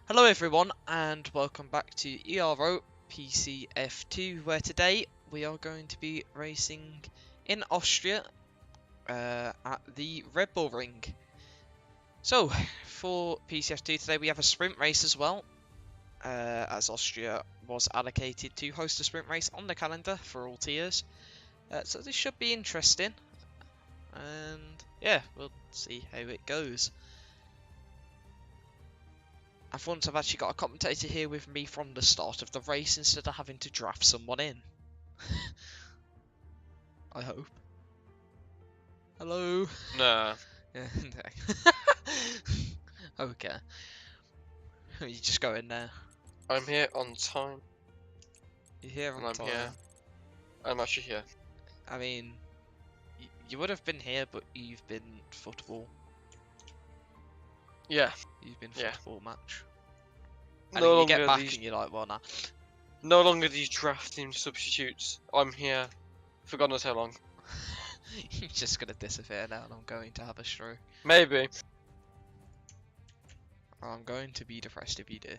Hello everyone and welcome back to Ero Pc F2, where today we are going to be racing in Austria at the Red Bull Ring. So for PCF2 today we have a sprint race as well, as Austria was allocated to host a sprint race on the calendar for all tiers. So this should be interesting, and yeah, we'll see how it goes. And for once I've actually got a commentator here with me from the start of the race instead of having to draft someone in. I hope. Hello? Nah. Yeah, okay. You just go in there. I'm here on time. You're here on time. Here. I'm actually here. I mean, you would have been here, but you've been football. Yeah. You've been football match. And No then you longer get back these. and you're like, well, nah. No longer these drafting substitutes. I'm here. For God knows how long. You're just gonna disappear now, and I'm going to have a stroke. Maybe. I'm going to be depressed if you do.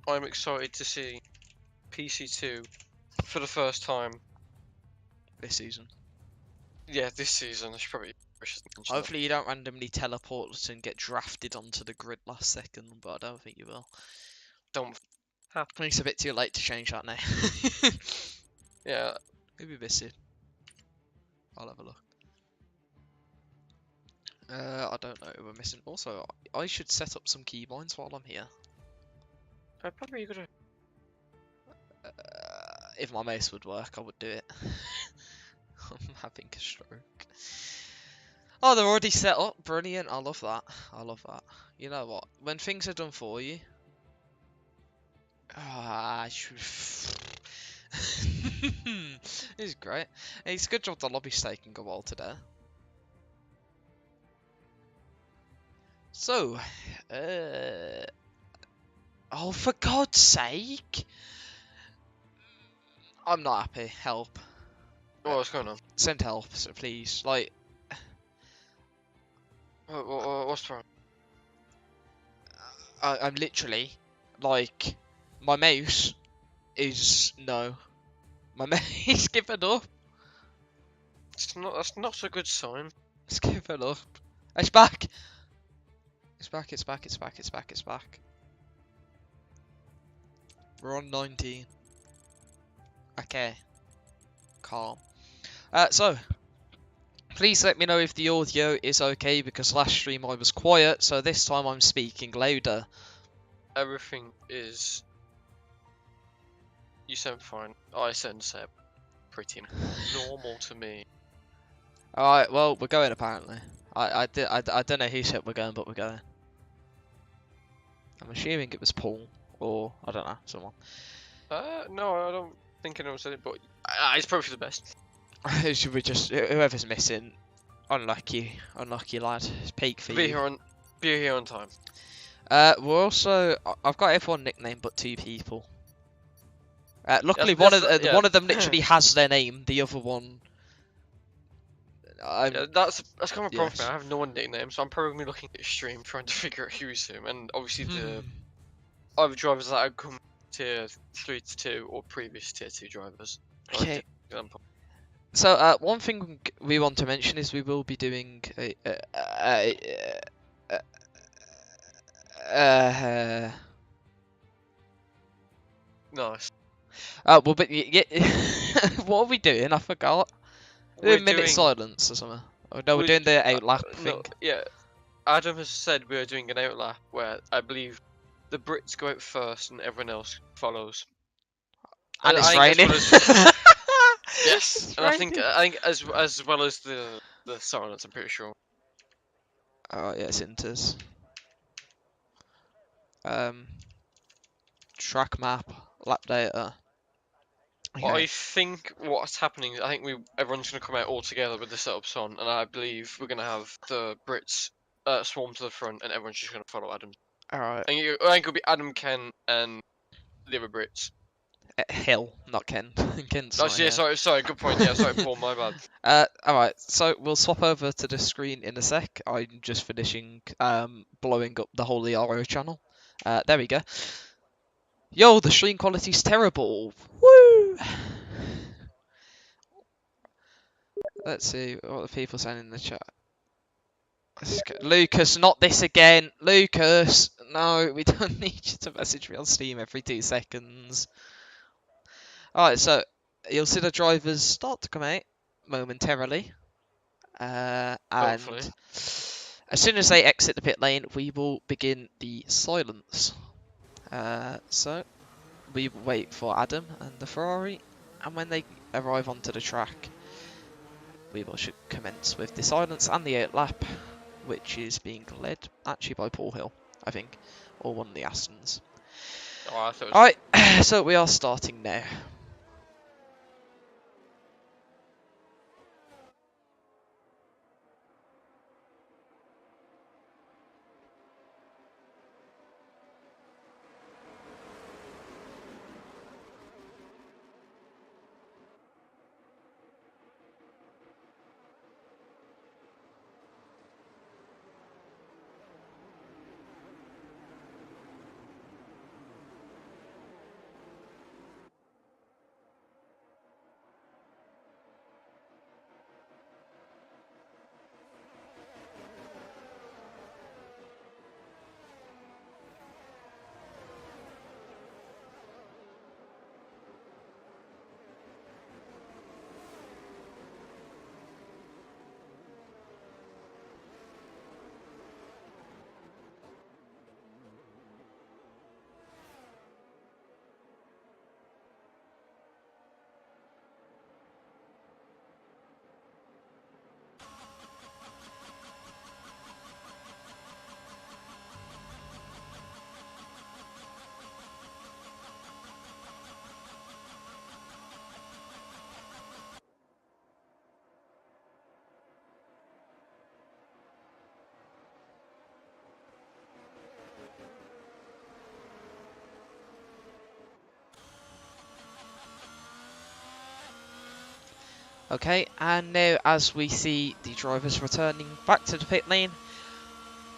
I'm excited to see PC2 for the first time This season. Yeah, this season. I should probably. Hopefully you don't randomly teleport and get drafted onto the grid last second, but I don't think you will. Don't. I think it's a bit too late to change that now. Yeah. Who we missing? I'll have a look. I don't know who we're missing. Also, I should set up some keybinds while I'm here. I probably gotta. If my mouse would work, I would do it. I'm having a stroke. Oh, they're already set up. Brilliant. I love that. I love that. You know what? When things are done for you. This is great. It's a good job the lobby's taking a while today. So, oh, for God's sake! I'm not happy. Help. What's going on? Send help, so please. Like, What's wrong? I'm literally, like, my mouse is no. My mouse is given up. That's not a good sign. It's given up. It's back. It's back. It's back. It's back. It's back. It's back. We're on 19. Okay. Calm. So, please let me know if the audio is okay, because last stream I was quiet, so this time I'm speaking louder. Everything is. You sound fine. I sound pretty normal to me. Alright, well, we're going apparently. I don't know who said we're going, but we're going. I'm assuming it was Paul, or I don't know, someone. No, I don't think anyone said it, but it's probably for the best. Should we just, whoever's missing, unlucky lad. It's peak for you. Be here on time. We're also, I've got everyone nicknamed but 2 people. Luckily, one of them literally has their name. The other one, yeah, that's kind of a problem for me. I have no one nickname, so I'm probably gonna be looking at the stream trying to figure out who's who, and obviously the other drivers that have come tier 3 to 2 or previous tier 2 drivers. Okay. So one thing we want to mention is we will be doing Nice. well, but yeah, what are we doing? I forgot. We're doing minute silence or something. Oh, no, we're doing the outlap thing. No, yeah, Adam has said we're doing an outlap where I believe the Brits go out first and everyone else follows. And it's raining. Yes, and I think as well as the silence, I'm pretty sure. Oh yeah, it's Inters. Track map, lap data. Okay. I think what's happening is everyone's going to come out all together with the setups on, and I believe we're going to have the Brits swarm to the front, and everyone's just going to follow Adam. Alright. I think it'll be Adam, Ken, and the other Brits. Hill, not Ken. Ken's Oh, not yeah, here. sorry, good point. Yeah, sorry, Paul, my bad. Alright, so we'll swap over to the screen in a sec. I'm just finishing blowing up the whole Ero channel. There we go. Yo, the stream quality's terrible. Woo! Let's see what the people saying in the chat. Lucas, not this again. Lucas, no, we don't need you to message me on Steam every 2 seconds. Alright, so you'll see the drivers start to come out momentarily. And Hopefully. as soon as they exit the pit lane, we will begin the silence. So we wait for Adam and the Ferrari, and when they arrive onto the track, we should commence with the silence and the 8 lap, which is being led actually by Paul Hill, I think, or one of the Astons. Oh, I thought it was... Alright, so we are starting now. Okay, and now as we see the drivers returning back to the pit lane,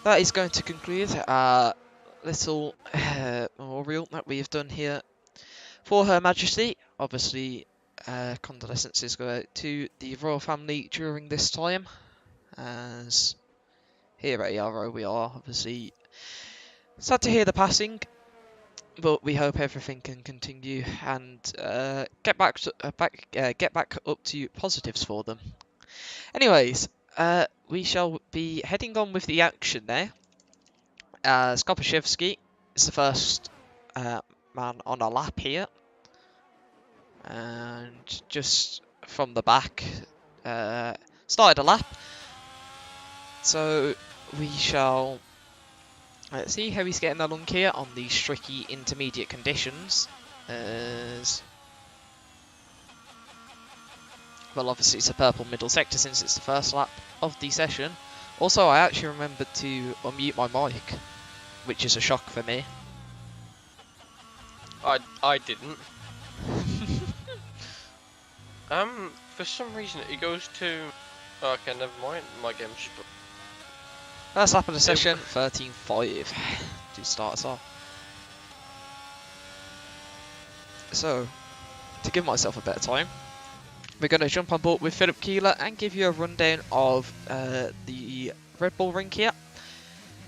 that is going to conclude our little memorial that we have done here for Her Majesty. Obviously, condolences go out to the royal family during this time, as here at Ero we are obviously sad to hear the passing, but we hope everything can continue and get back up to positives for them. Anyways, we shall be heading on with the action now. Skopashevsky is the first man on a lap here, and just from the back started a lap. So we shall see how he's getting along here on these tricky intermediate conditions. Well, obviously it's a purple middle sector since it's the first lap of the session. Also, I actually remembered to unmute my mic, which is a shock for me. I didn't. For some reason it goes to... Okay, never mind. My game's just... First lap of the session, 13.5 to start us off. So, to give myself a better time, we're going to jump on board with Philip Keeler and give you a rundown of the Red Bull Ring here.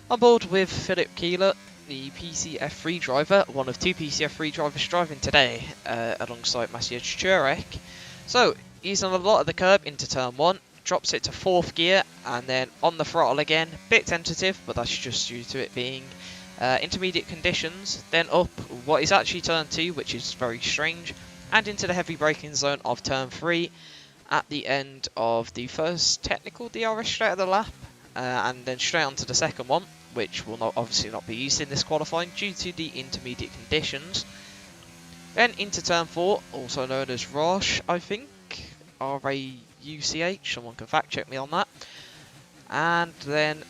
On board with Philip Keeler, the PC F3 driver, one of 2 PC F3 drivers driving today, alongside Maciej Jurek. So, he's on a lot of the curb into turn 1, drops it to 4th gear, and then on the throttle again, bit tentative, but that's just due to it being intermediate conditions, then up what is actually turn 2, which is very strange, and into the heavy braking zone of turn 3 at the end of the first technical DRS straight of the lap, and then straight onto the second one, which will obviously not be used in this qualifying due to the intermediate conditions. Then into turn 4, also known as Roche, I think, R-A-U-C-H, someone can fact check me on that. And then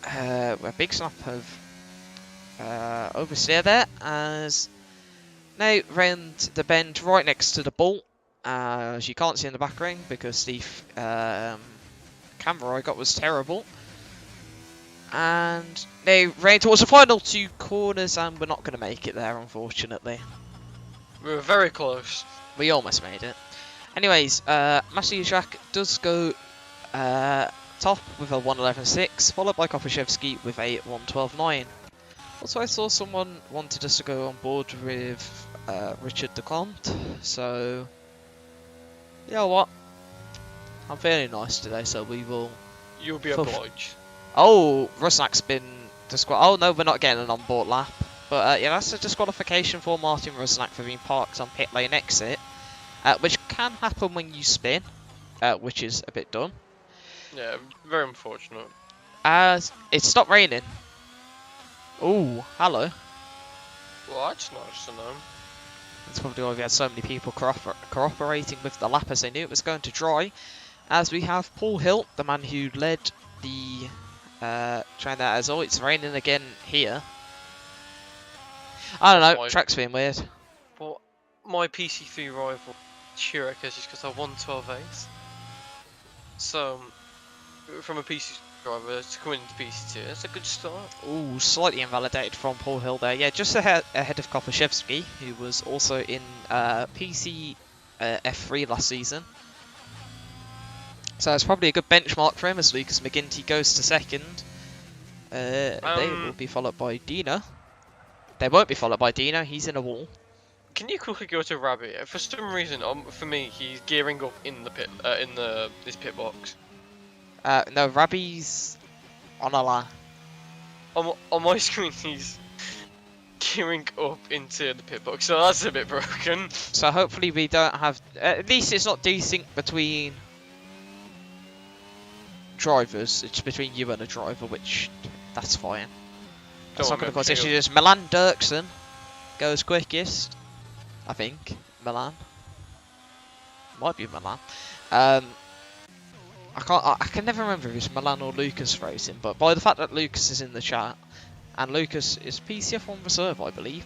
a big snap of oversteer there, as Now round the bend right next to the ball, as you can't see in the back ring because the camera I got was terrible. And now round towards the final 2 corners, and we're not going to make it there, unfortunately. We were very close. We almost made it. Anyways, Masijak does go top with a 1:11.6, followed by Kopaszewski with a 1:12.9. Also, I saw someone wanted us to go on board with Richard Decomte, so you know what? I'm feeling nice today, so we will. You'll be obliged. Oh, Rusnak's been disqualified. Oh no, we're not getting an on-board lap. But yeah, that's a disqualification for Martin Rusnak for being parked on pit lane exit, which can happen when you spin, which is a bit dumb. Yeah, very unfortunate. As it stopped raining. Oh, hello. Well, that's nice to know. That's probably why we had so many people cooperating with the lap as they knew it was going to dry. As we have Paul Hill, the man who led the train there as oh, it's raining again here. I don't know, track's being weird. But my PC3 rival, Chirac, is just because I won 12 A's. So, from a PC driver to come into PC2, that's a good start. Ooh, slightly invalidated from Paul Hill there. Yeah, just ahead of Kopaszewski, who was also in PC F3 last season. So it's probably a good benchmark for him as Lucas McGinty goes to second. They will be followed by Dino. They won't be followed by Dino, he's in a wall. Can you quickly go to Rabbit? For some reason, for me, he's gearing up in the pit, this pit box. No, Rabbi's on a line. On my screen, he's gearing up into the pit box, so that's a bit broken. So hopefully we don't have... at least it's not desync between drivers, it's between you and a driver, which that's fine. That's not going to cause issues. Milan Dirksen goes quickest, I think. Milan. Might be Milan. I can never remember if it's Milan or Lucas racing, but by the fact that Lucas is in the chat, and Lucas is PCF on reserve, I believe.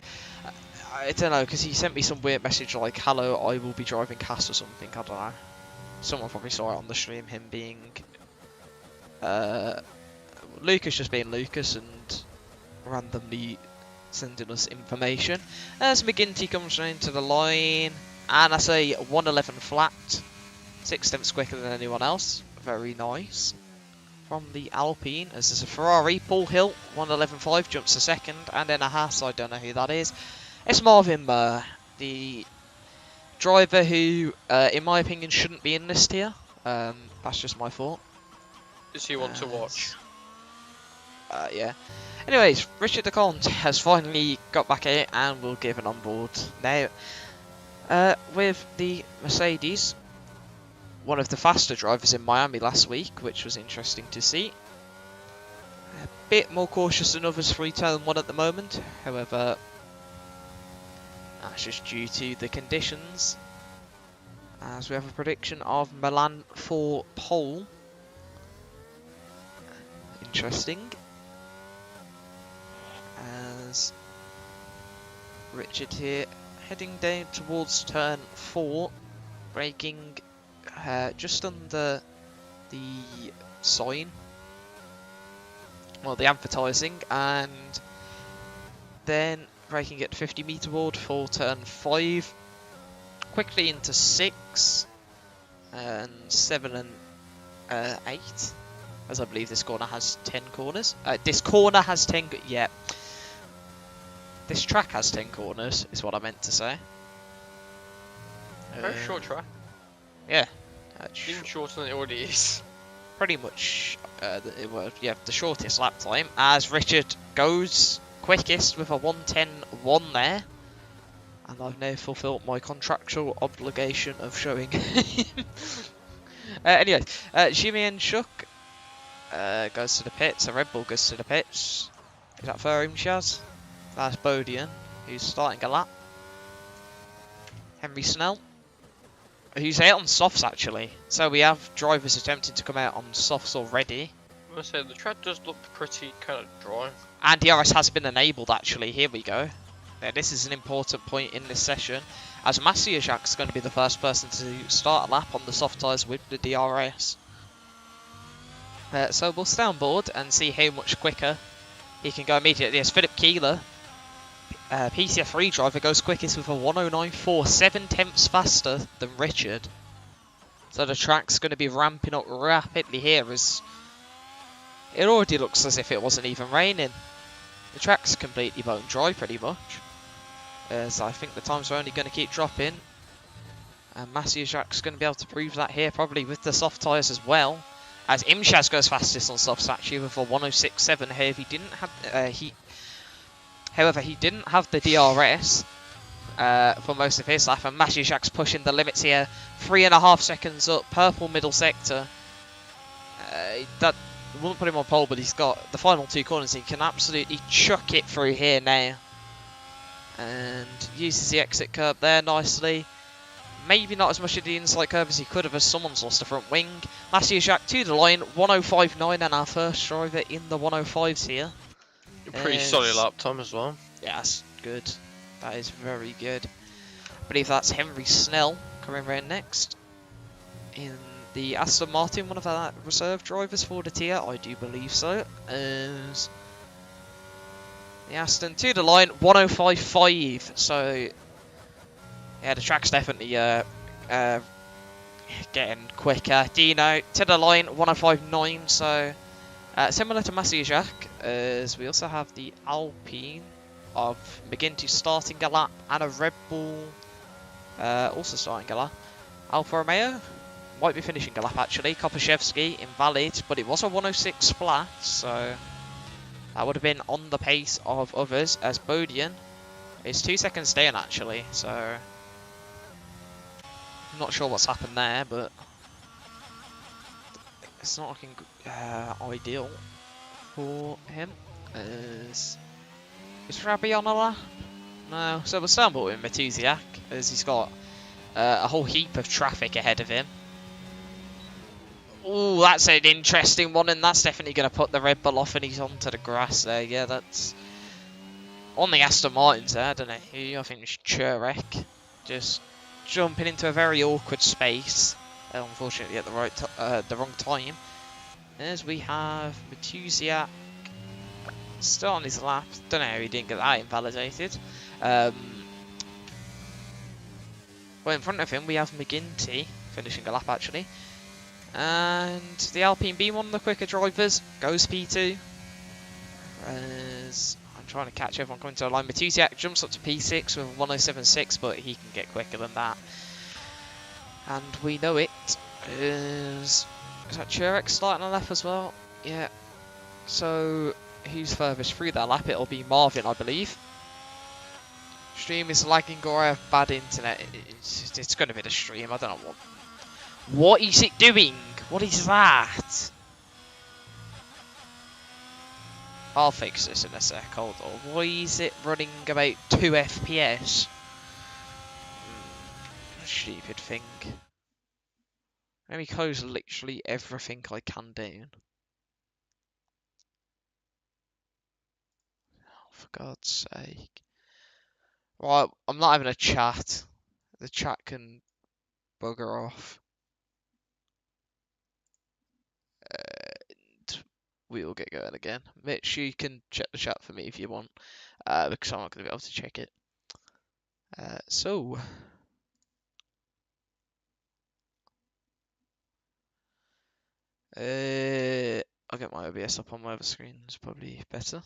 I don't know, because he sent me some weird message like, hello, I will be driving Cass or something, I don't know. Someone probably saw it on the stream, him being... Lucas just being Lucas and randomly sending us information. As McGinty comes round to the line, and I say 1:11 flat, 6/10 quicker than anyone else. Very nice. From the Alpine, as there's a Ferrari, Paul Hill, 1:11.5, jumps to second, and then a Haas, I don't know who that is. It's Marvin Murr, the driver who, in my opinion, shouldn't be in this tier. That's just my thought. Does he want to watch? Yeah. Anyways, Richard Decomte has finally got back here and will give an onboard. Now, with the Mercedes, one of the faster drivers in Miami last week, which was interesting to see. A bit more cautious than others for turn 1 at the moment, however, that's just due to the conditions. As we have a prediction of Milan for pole. Interesting. As Richard here heading down towards turn 4, braking just under the sign, well, the advertising, and then braking at 50 meter board for turn 5, quickly into 6 and 7 and 8, as I believe this corner has 10 corners. This corner has 10, yeah. This track has 10 corners, is what I meant to say. Very short track. Yeah. Even shorter than it already is. Pretty much, yeah, the shortest lap time, as Richard goes quickest with a 1:10.1 there. And I've now fulfilled my contractual obligation of showing him. Anyway, Jimmy and Shook goes to the pits, a Red Bull goes to the pits. Is that for him, Shaz? That's Bodian, who's starting a lap. Henry Snell, who's out on softs actually. So we have drivers attempting to come out on softs already. I must say, the track does look pretty kind of dry. And DRS has been enabled actually, here we go. this is an important point in this session, as Masiajak's going to be the first person to start a lap on the soft tyres with the DRS. So we'll stay on board and see how much quicker he can go immediately. As Philip Keeler, PCF3 driver, goes quickest with a 109.4, 7 tenths faster than Richard. So the track's going to be ramping up rapidly here, as it already looks as if it wasn't even raining. The track's completely bone dry pretty much, as I think the times are only going to keep dropping. And Masiajak's going to be able to prove that here, probably with the soft tyres as well. As Imshaz goes fastest on softs actually with a 106.7. However, he didn't have the DRS for most of his lap, and Masiajak's pushing the limits here. 3.5 seconds up, purple middle sector. That wouldn't put him on pole, but he's got the final 2 corners. He can absolutely chuck it through here now, and uses the exit curb there nicely. Maybe not as much of the inside curve as he could have, as someone's lost the front wing. Masiajak to the line, 105.9, and our first driver in the 105s here. Pretty solid lap time as well. Yeah, that's good. That is very good. I believe that's Henry Snell coming round next in the Aston Martin, one of our reserve drivers for the tier. I do believe so. As the Aston to the line, 105.5. So yeah, the track's definitely getting quicker. Dino to the line, 105.9. So similar to Masiajak, as we also have the Alpine of McGinty starting a lap, and a Red Bull also starting a lap. Alfa Romeo might be finishing a lap actually. Kopaszewski invalid, but it was a 106 flat, so that would have been on the pace of others, as Bodian is 2 seconds down actually, so I'm not sure what's happened there, but it's not looking ideal for him. Is Rabi on a lap? No, so we'll stumble with Matuziak, as he's got a whole heap of traffic ahead of him. Oh, that's an interesting one, and that's definitely going to put the Red Bull off, and he's onto the grass there. Yeah, that's on the Aston Martins there, I don't know who, I think it's Churek, just jumping into a very awkward space, unfortunately at the wrong time. As we have Matuziak still on his lap. Don't know how he didn't get that invalidated. Well, in front of him we have McGinty finishing a lap actually, and the Alpine B, one of the quicker drivers, goes P2. As I'm trying to catch everyone coming to the line. Matuziak jumps up to P6 with a 107.6, but he can get quicker than that, and we know it. Is that Churek starting a lap as well? Yeah. So who's furthest through that lap? It'll be Marvin, I believe. Stream is lagging, or I have bad internet. It's going to be the stream. I don't know what. What is it doing? What is that? I'll fix this in a sec. Hold on. Why is it running about 2 FPS? Stupid thing. Let me close literally everything I can down. For God's sake. Right, I'm not having a chat. The chat can bugger off. And we will get going again. Mitch, you can check the chat for me if you want, because I'm not going to be able to check it. So I'll get my OBS up on my other screen. It's probably better.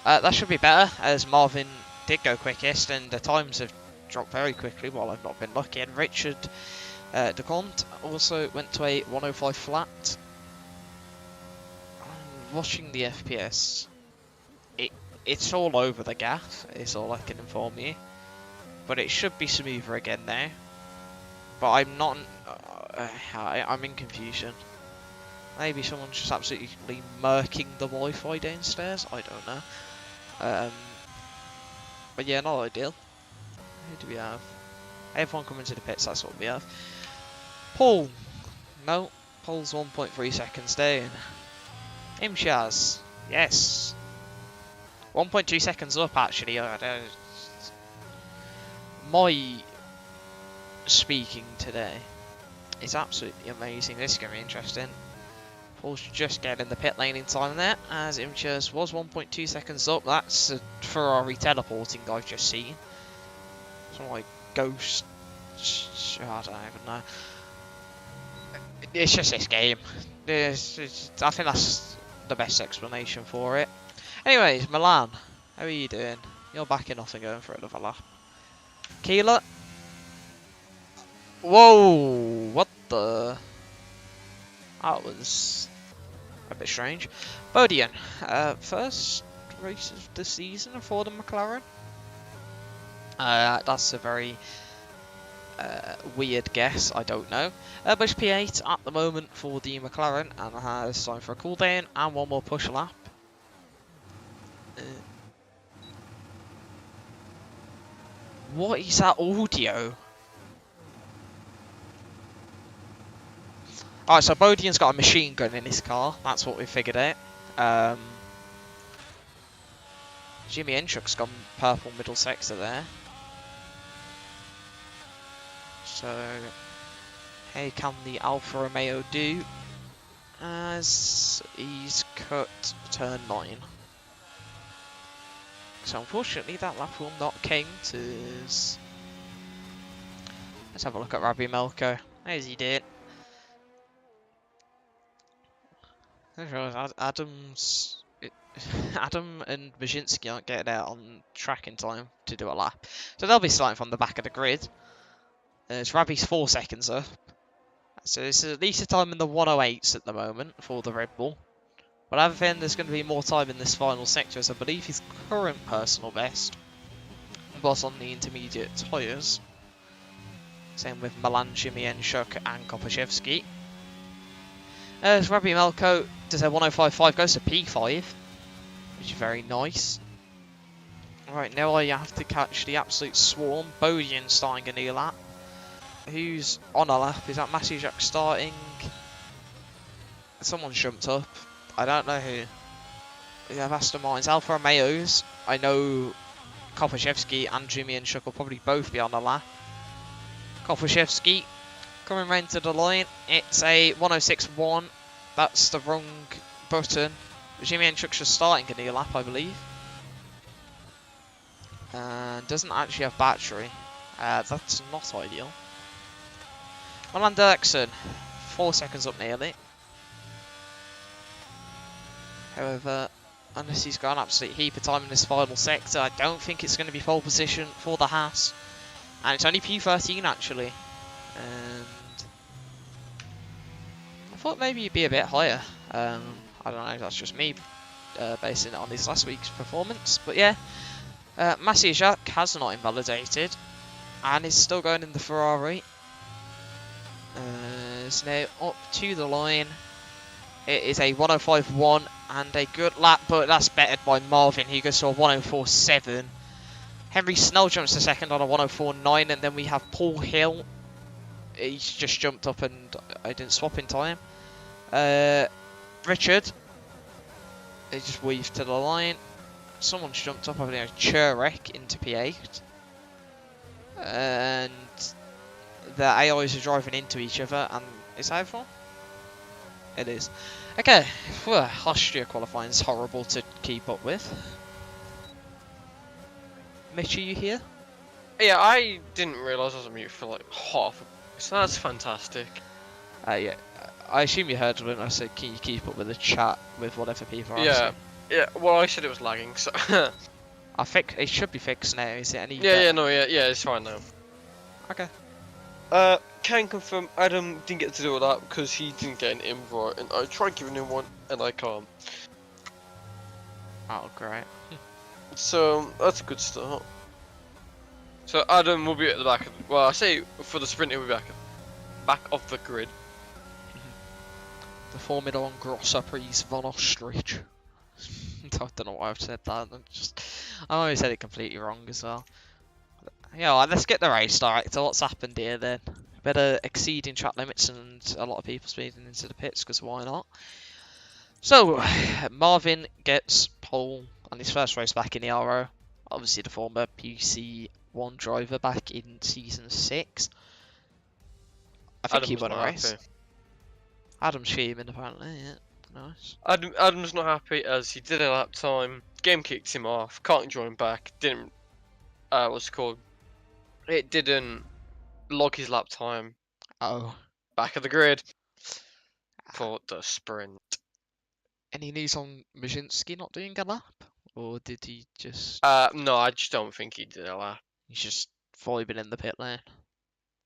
That should be better, as Marvin did go quickest, and the times have dropped very quickly while I've not been lucky. And Richard DeConte also went to a 105 flat. I'm watching the FPS. It's all over the gaff, is all I can inform you. But it should be smoother again now. But I'm not. I'm in confusion. Maybe someone's just absolutely murking the Wi-Fi downstairs. I don't know. But yeah, not ideal. Who do we have? Everyone coming to the pits, that's what we have. Paul. No, Paul's 1.3 seconds down. Imshaz. Yes. 1.2 seconds up, actually. My speaking today is absolutely amazing. This is going to be interesting. Paul's just getting the pit lane in time there, as Imchers was 1.2 seconds up. That's a Ferrari teleporting I've just seen. Some like ghost. I don't even know. It's just this game. I think that's the best explanation for it. Anyways, Milan, how are you doing? You're backing off and going for another lap. Keeler. Whoa! What the? That was a bit strange. Bodian, first race of the season for the McLaren. That's a very weird guess, I don't know. But it's P8 at the moment for the McLaren, and has time for a cool down and one more push lap. What is that audio? Alright, so Bodian's got a machine gun in his car. That's what we figured out. Jimmy Enchuk's got purple middle sector there. So, how can the Alfa Romeo do as he's cut turn 9? So unfortunately that lap will not count as... Let's have a look at Rabbi Melko. How's he doing? Adam and Baczynski aren't getting out on track in time to do a lap. So they'll be starting from the back of the grid. It's Rabbi's 4 seconds up. So this is at least a time in the 108s at the moment for the Red Bull. But I have a feeling there's going to be more time in this final sector, as I believe his current personal best was on the intermediate tyres. Same with Milan, Jimmy Enchuk and Kopaszewski. As Rabbi Melko does a 105.5, goes to P5, which is very nice. Right, now I have to catch the absolute swarm. Bodian starting a new lap. Who's on a lap? Is that Masijak starting? Someone's jumped up. I don't know who. We have Aston Martin's Alfa Romeos. I know Kopaszewski and Jimmy Enchuk will probably both be on a lap. Kopaszewski coming round to the line. It's a 106.1. That's the wrong button. Jimmy Enchuk's just starting a new lap, I believe. And doesn't actually have battery. That's not ideal. Milan Dirksen, 4 seconds up nearly. However, unless he's got an absolute heap of time in this final sector, I don't think it's going to be pole position for the Haas. And it's only P13 actually. And I thought maybe he'd be a bit higher. I don't know, that's just me basing it on his last week's performance. But yeah, Masijak has not invalidated and is still going in the Ferrari. It's now up to the line. It is a 105.1 and a good lap, but that's bettered by Marvin. He goes to a 104.7. Henry Snell jumps to second on a 104.9, and then we have Paul Hill. He's just jumped up and I didn't swap in time. Richard, he just weaved to the line. Someone's jumped up, I think Churek into P8. And the AIs are driving into each other, and is that everyone? It is. Okay, well, Austria qualifying is horrible to keep up with. Mitch, are you here? Yeah, I didn't realise I was on mute for like half. So that's fantastic. Yeah, I assume you heard when I said, can you keep up with the chat with whatever people are asking? Yeah, well, I said it was lagging, so... It should be fixed now, is it any... Yeah, it's fine now. Okay. Can confirm Adam didn't get to do all that because he didn't get an invite, and I tried giving him one, and I can't. Oh, great. So, that's a good start. So, Adam will be at the back of the... Well, I say for the sprint, he'll be back of the grid. The Formula 1 Grosser Prix von Ostrich. I don't know why I've said that. I always said it completely wrong as well. Yeah, well, let's get the race director. What's happened here then? Better exceeding track limits and a lot of people speeding into the pits, because why not? So, Marvin gets pole on his first race back in the Ero. Obviously the former PC1 driver back in Season 6. I think he won a race. Happy. Adam's fuming apparently, yeah. Nice. Adam's not happy as he did a lap time, game kicked him off, can't join back, didn't, what's it called? It didn't log his lap time. Oh. Back of the grid for the sprint. Any news on Majinski not doing a lap? Or did he just... No, I just don't think he did a lap. He's just vibing in the pit lane.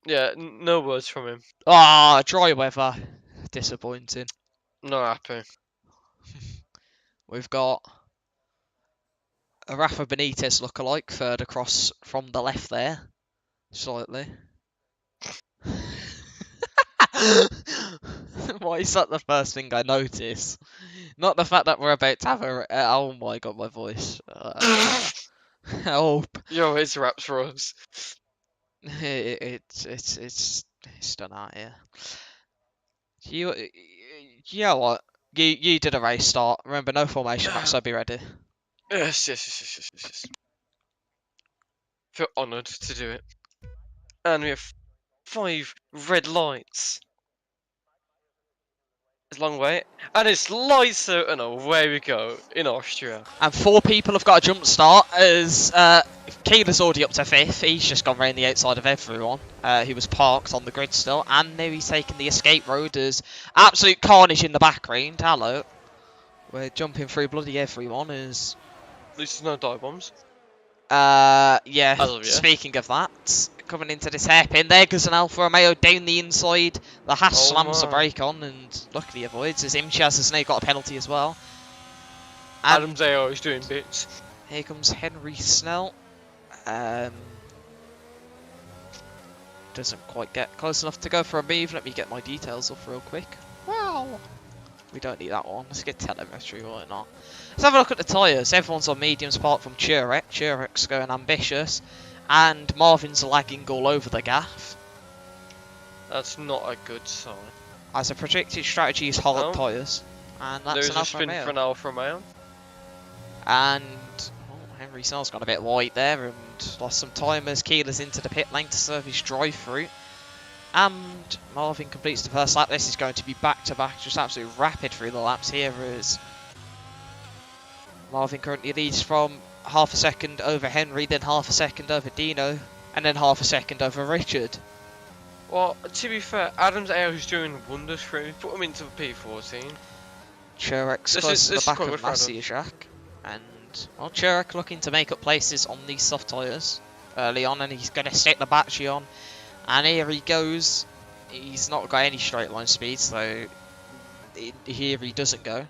Yeah, no words from him. Ah, dry weather. Disappointing. Not happy. We've got a Rafa Benitez lookalike third across from the left there. Slightly. Why is that the first thing I notice? Not the fact that we're about to have a... oh my god, my voice. Help. Yo, it's raps for us. It's done out here. You know what? You did a race start. Remember, no formation map, so be ready. Yes. Feel honoured to do it. And we have 5 red lights. It's a long way. And it's lights out and away we go in Austria. And 4 people have got a jump start as Keeler's already up to 5th. He's just gone round the outside of everyone. He was parked on the grid still. And now he's taking the escape road as absolute carnage in the background. Hello. We're jumping through bloody everyone as... At least there's no dive bombs. Yeah, speaking of that, coming into this hairpin, there goes an Alfa Romeo down the inside. The Haas slams the brake on and luckily avoids, as Imchaz has now got a penalty as well. And Adam's AO is doing bits. Here comes Henry Snell. Doesn't quite get close enough to go for a move. Let me get my details off real quick. Wow. We don't need that one. Let's get telemetry, why not? Let's have a look at the tyres. Everyone's on mediums apart from Turek. Turek's going ambitious. And Marvin's lagging all over the gaff. That's not a good sign. As a predicted strategy is hard tyres. And that's an Alfa Romeo. For an Alfa Romeo. And Henry Snell's gone a bit wide there and lost some time as Keeler's into the pit lane to serve his drive-through. And Marvin completes the first lap. This is going to be back-to-back, just absolutely rapid through the laps here as Marvin currently leads from half a second over Henry, then half a second over Dino, and then half a second over Richard. Well, to be fair, Adam's AO is doing wonders for him. Put him into the P14. Churek's close to the back of Massey-Jacques. And, well, Churek looking to make up places on these soft tyres early on, and he's going to stick the battery on. And here he goes. He's not got any straight line speed, so here he doesn't go.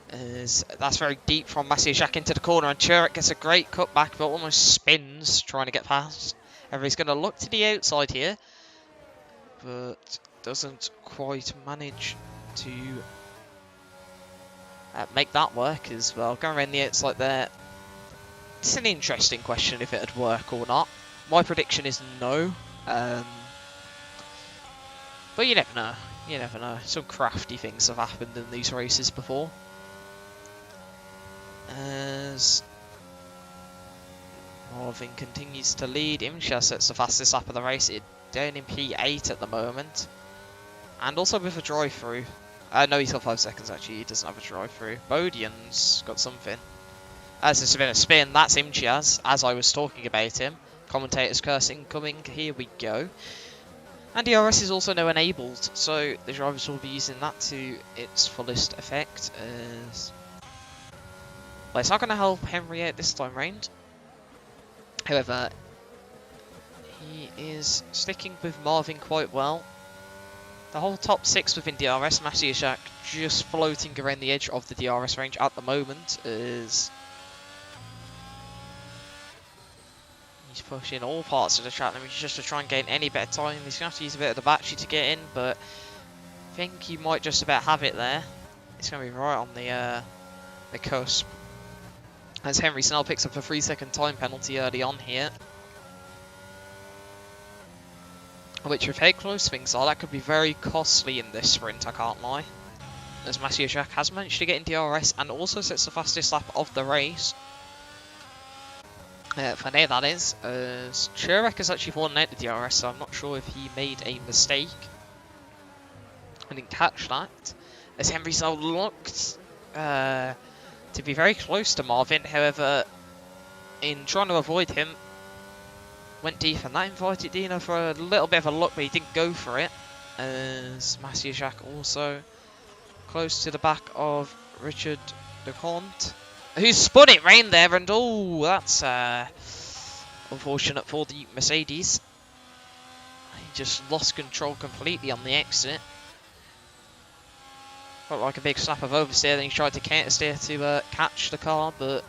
That's very deep from Massey-Jacques into the corner, and Churek gets a great cutback, but almost spins trying to get past. Everybody's going to look to the outside here, but doesn't quite manage to make that work as well. Going around the outside there. It's an interesting question if it'd work or not. My prediction is no. But you never know. You never know. Some crafty things have happened in these races before. As Marvin continues to lead, Imchaz sets the fastest lap of the race. Down in P8 at the moment. And also with a drive-through. No, he's got 5 seconds actually. He doesn't have a drive-through. Bodian's got something. As there's been a spin, that's Imchaz, as I was talking about him. Commentators cursing coming, here we go. And DRS is also now enabled, so the drivers will be using that to its fullest effect. Well, it's not going to help Henry out this time round. However, he is sticking with Marvin quite well. The whole top 6 within DRS, Massey-Jacques just floating around the edge of the DRS range at the moment is... He's pushing all parts of the track just to try and gain any better time. He's going to have to use a bit of the battery to get in, but I think he might just about have it there. It's going to be right on the cusp. As Henry Snell picks up a 3-second time penalty early on here. Which, with how close things are, that could be very costly in this sprint, I can't lie. as Matthew Jack has managed to get in DRS and also sets the fastest lap of the race. For now, that is, as Chirek has actually fallen out of DRS, so I'm not sure if he made a mistake. I didn't catch that. As Henry now looked to be very close to Marvin, however, in trying to avoid him, went deep, and that invited Dino for a little bit of a look, but he didn't go for it. As Matthew Jack also close to the back of Richard DeConte, who spun it round there, and oh, that's unfortunate for the Mercedes. He just lost control completely on the exit. Felt like a big slap of oversteer, then he tried to counter steer to catch the car, but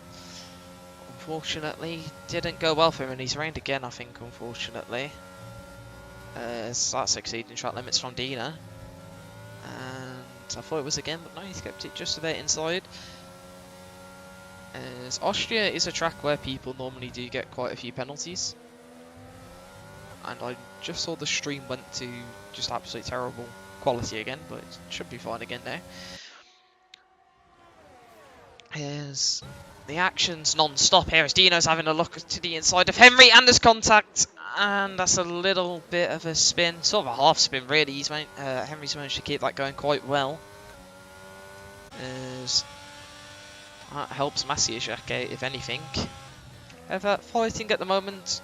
unfortunately didn't go well for him, and he's round again, I think, unfortunately. So that's exceeding track limits from Dina. And I thought it was again, but no, he's kept it just a bit inside. As Austria is a track where people normally do get quite a few penalties. And I just saw the stream went to just absolutely terrible quality again, but it should be fine again now. As the action's non-stop here as Dino's having a look to the inside of Henry, and there's contact, and that's a little bit of a spin, sort of a half spin really. Henry's managed to keep that going quite well. As that helps Maciej out, if anything. However, fighting at the moment,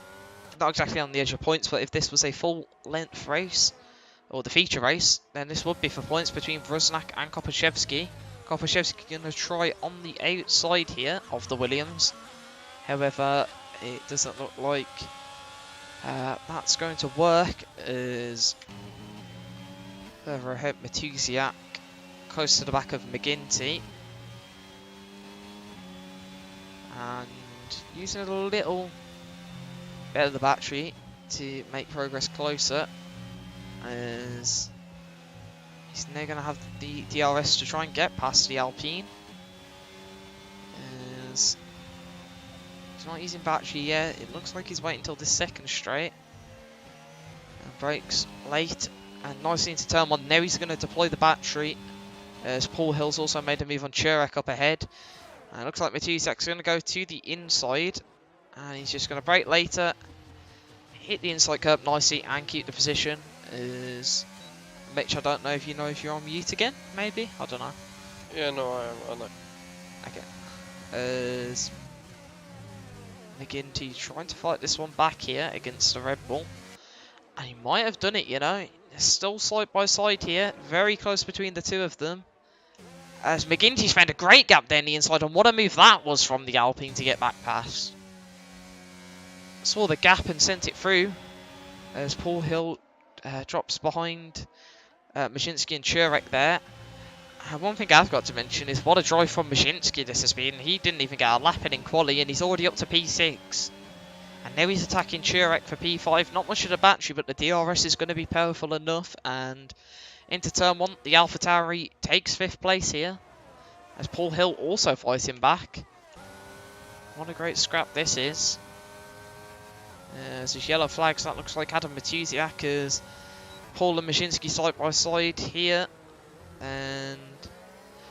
not exactly on the edge of points, but if this was a full-length race, or the feature race, then this would be for points between Vruznak and Kopaszewski. Kopaszewski going to try on the outside here of the Williams. However, it doesn't look like that's going to work, as further ahead Matusiak close to the back of McGinty. And using a little bit of the battery to make progress closer, as he's now going to have the DRS to try and get past the Alpine. As he's not using battery yet, it looks like he's waiting until the second straight. And brakes late and nicely into turn one. Now he's going to deploy the battery, as Paul Hill's also made a move on Chirek up ahead. And it looks like Matusiak's going to go to the inside, and he's just going to brake later, hit the inside curb nicely and keep the position. As Mitch, I don't know if you're on mute again, maybe? I don't know. Yeah, no, I know. Okay. As McGinty trying to fight this one back here against the Red Bull. And he might have done it, you know. They're still side by side here, very close between the two of them. As McGinty's found a great gap there in the inside, and what a move that was from the Alpine to get back past. Saw the gap and sent it through, as Paul Hill drops behind Maszynski and Chirek there. One thing I've got to mention is what a drive from Maszynski this has been. He didn't even get a lap in quali, and he's already up to P6. And now he's attacking Chirek for P5. Not much of the battery, but the DRS is going to be powerful enough. And into turn one, the AlphaTauri takes 5th place here, as Paul Hill also fighting back. What a great scrap this is. As his yellow flags, that looks like Adam Matusiak, as Paul and Maszynski side by side here. And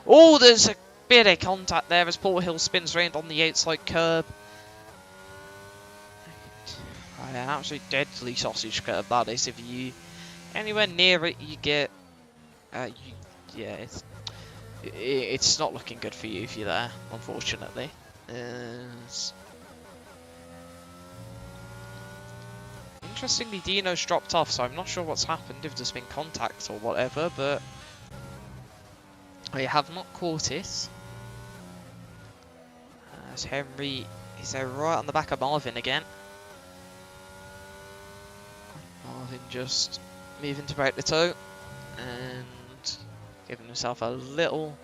oh, there's a bit of contact there as Paul Hill spins round on the outside curb. An absolute deadly sausage curb that is. If you anywhere near it, you get yeah, it's not looking good for you if you're there, unfortunately. Interestingly, Dino's dropped off, so I'm not sure what's happened, if there's been contact or whatever, but I have not caught it. As Henry is there right on the back of Marvin again. Marvin just moving to break the toe and giving himself a little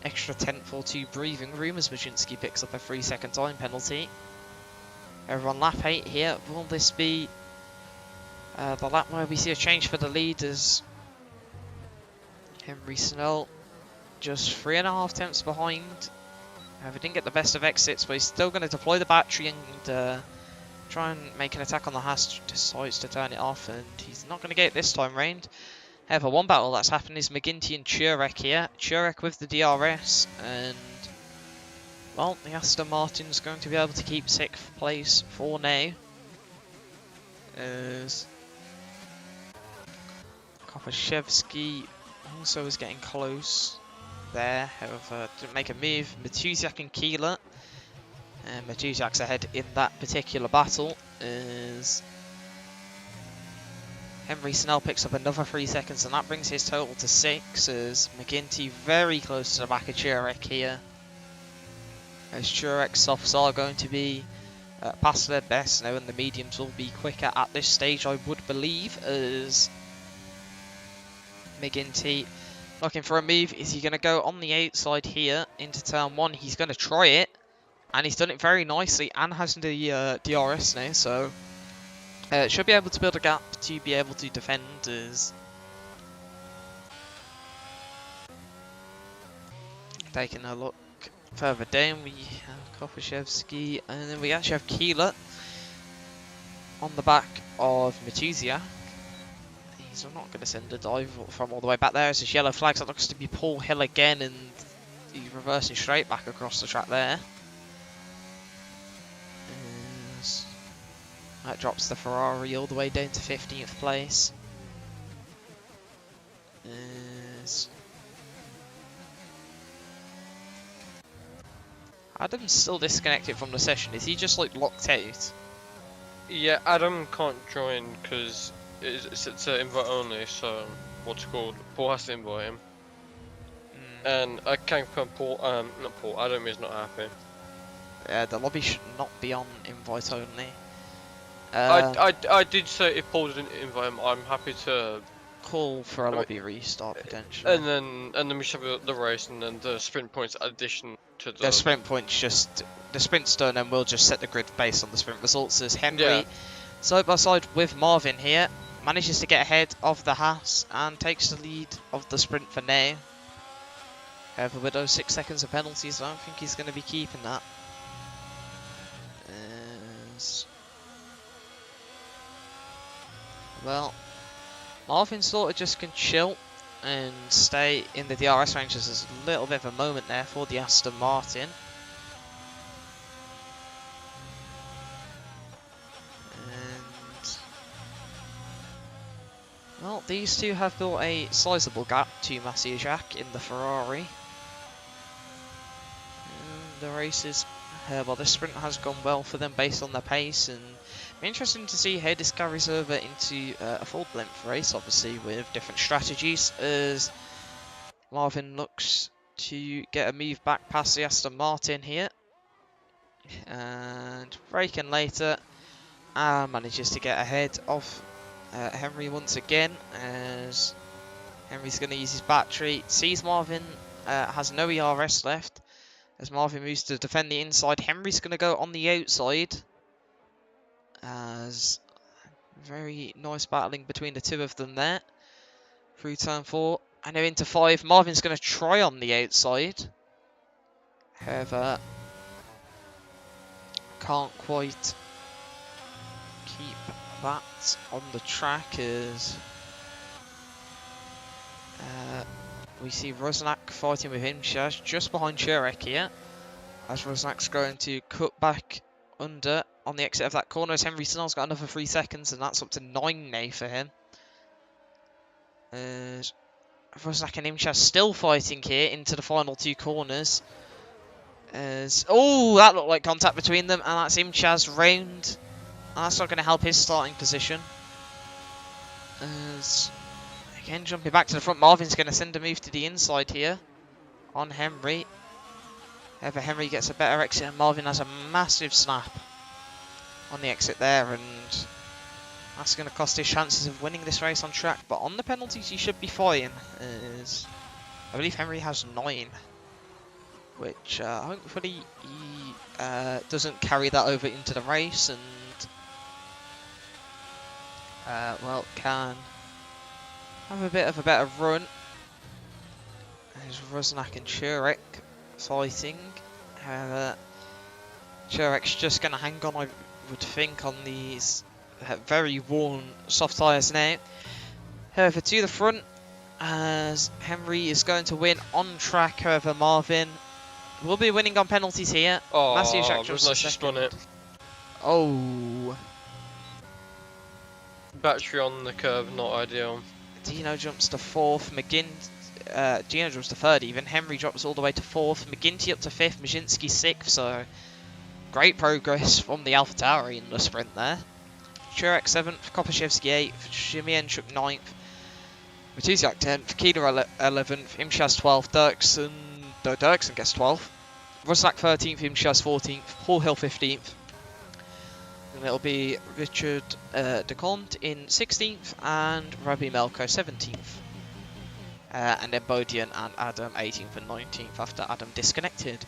extra tenth or two breathing room as Maszynski picks up a 3-second time penalty. Over on lap 8 here, will this be the lap where we see a change for the leaders? Henry Snell just 3.5 tenths behind. We didn't get the best of exits, but he's still going to deploy the battery and try and make an attack on the Haas. Decides to turn it off, and he's not going to get it this time round. However, one battle that's happened is McGinty and Turek here. Turek with the DRS, and well, the Aston Martin's going to be able to keep 6th place for now. As Kopaszewski also is getting close there, however, didn't make a move. Matusiak and Keeler. And Matusiak's ahead in that particular battle as Henry Snell picks up another 3 seconds, and that brings his total to 6 as McGinty very close to the back of Turek here. As Turek's softs are going to be past their best now, and the mediums will be quicker at this stage, I would believe, as McGinty looking for a move. Is he going to go on the outside here into turn 1? He's going to try it, and he's done it very nicely and has the DRS now, so should be able to build a gap to be able to defend. As taking a look further down, we have Kopaszewski, and then we actually have Keeler on the back of Matusiak. He's not going to send a dive from all the way back there. As his yellow flags, that looks to be Paul Hill again, and he's reversing straight back across the track there. As that drops the Ferrari all the way down to 15th place. As Adam's still disconnected from the session. Is he just like locked out? Yeah, Adam can't join because it's invite only, so what's it called? Paul has to invite him. And I can't confirm Paul, not Paul, Adam is not happy. Yeah, the lobby should not be on invite only. I did say if Paul didn't invite him, I'm happy to call for a lobby restart potentially. And then we should have the race, and then the sprint points addition to the sprint points. Just the sprint's done, and we'll just set the grid based on the sprint results. As Henry side by side with Marvin here manages to get ahead of the Haas and takes the lead of the sprint for now. However, with those 6 seconds of penalties, I don't think he's going to be keeping that. Well, Marvin sort of just can chill and stay in the DRS range. There's a little bit of a moment there for the Aston Martin. And well, these two have built a sizable gap to Matusiak in the Ferrari. And the races, well, the sprint has gone well for them based on their pace, and interesting to see how this carries over into a full length race, obviously with different strategies, as Marvin looks to get a move back past the Aston Martin here, and braking later, and manages to get ahead of Henry once again, as Henry's going to use his battery, sees Marvin has no ERS left, as Marvin moves to defend the inside. Henry's going to go on the outside, as very nice battling between the two of them there through turn 4, and now into 5. Marvin's going to try on the outside, however can't quite keep that on the track, as we see Rosnak fighting with him just behind Turek here, as Rosnak's going to cut back under on the exit of that corner, as Henry Snell's got another 3 seconds, and that's up to 9 now for him. Rosnak and Imchaz still fighting here into the final 2 corners. Oh, that looked like contact between them, and that's Imchaz round. And that's not going to help his starting position. Again, jumping back to the front, Marvin's going to send a move to the inside here on Henry. However, Henry gets a better exit, and Marvin has a massive snap on the exit there, and that's going to cost his chances of winning this race on track. But on the penalties, he should be fine, as I believe Henry has 9, which hopefully he doesn't carry that over into the race, and well, can have a bit of a better run. There's Rosnak and Turek fighting. Turek's just going to hang on, I would think, on these very worn soft tyres now. However, to the front, as Henry is going to win on track over Marvin. Will be winning on penalties here. Matthew Jack was nice to spun it. Oh. Battery on the curve, not ideal. Dino jumps to 4th. Dino jumps to 3rd even. Henry drops all the way to 4th. McGinty up to 5th. Majinski 6th. So great progress from the AlphaTauri in the sprint there. Churek 7th. Kopashevsky 8th. Shimienchuk 9th. Matusiak 10th. Keeler 11th. Imshaz 12th. Dirksen gets 12th. Rusak 13th. Imshaz 14th. Paul Hill 15th. And it'll be Richard DeConte in 16th and Rabbi Melko 17th. And then Bodian and Adam 18th and 19th after Adam disconnected.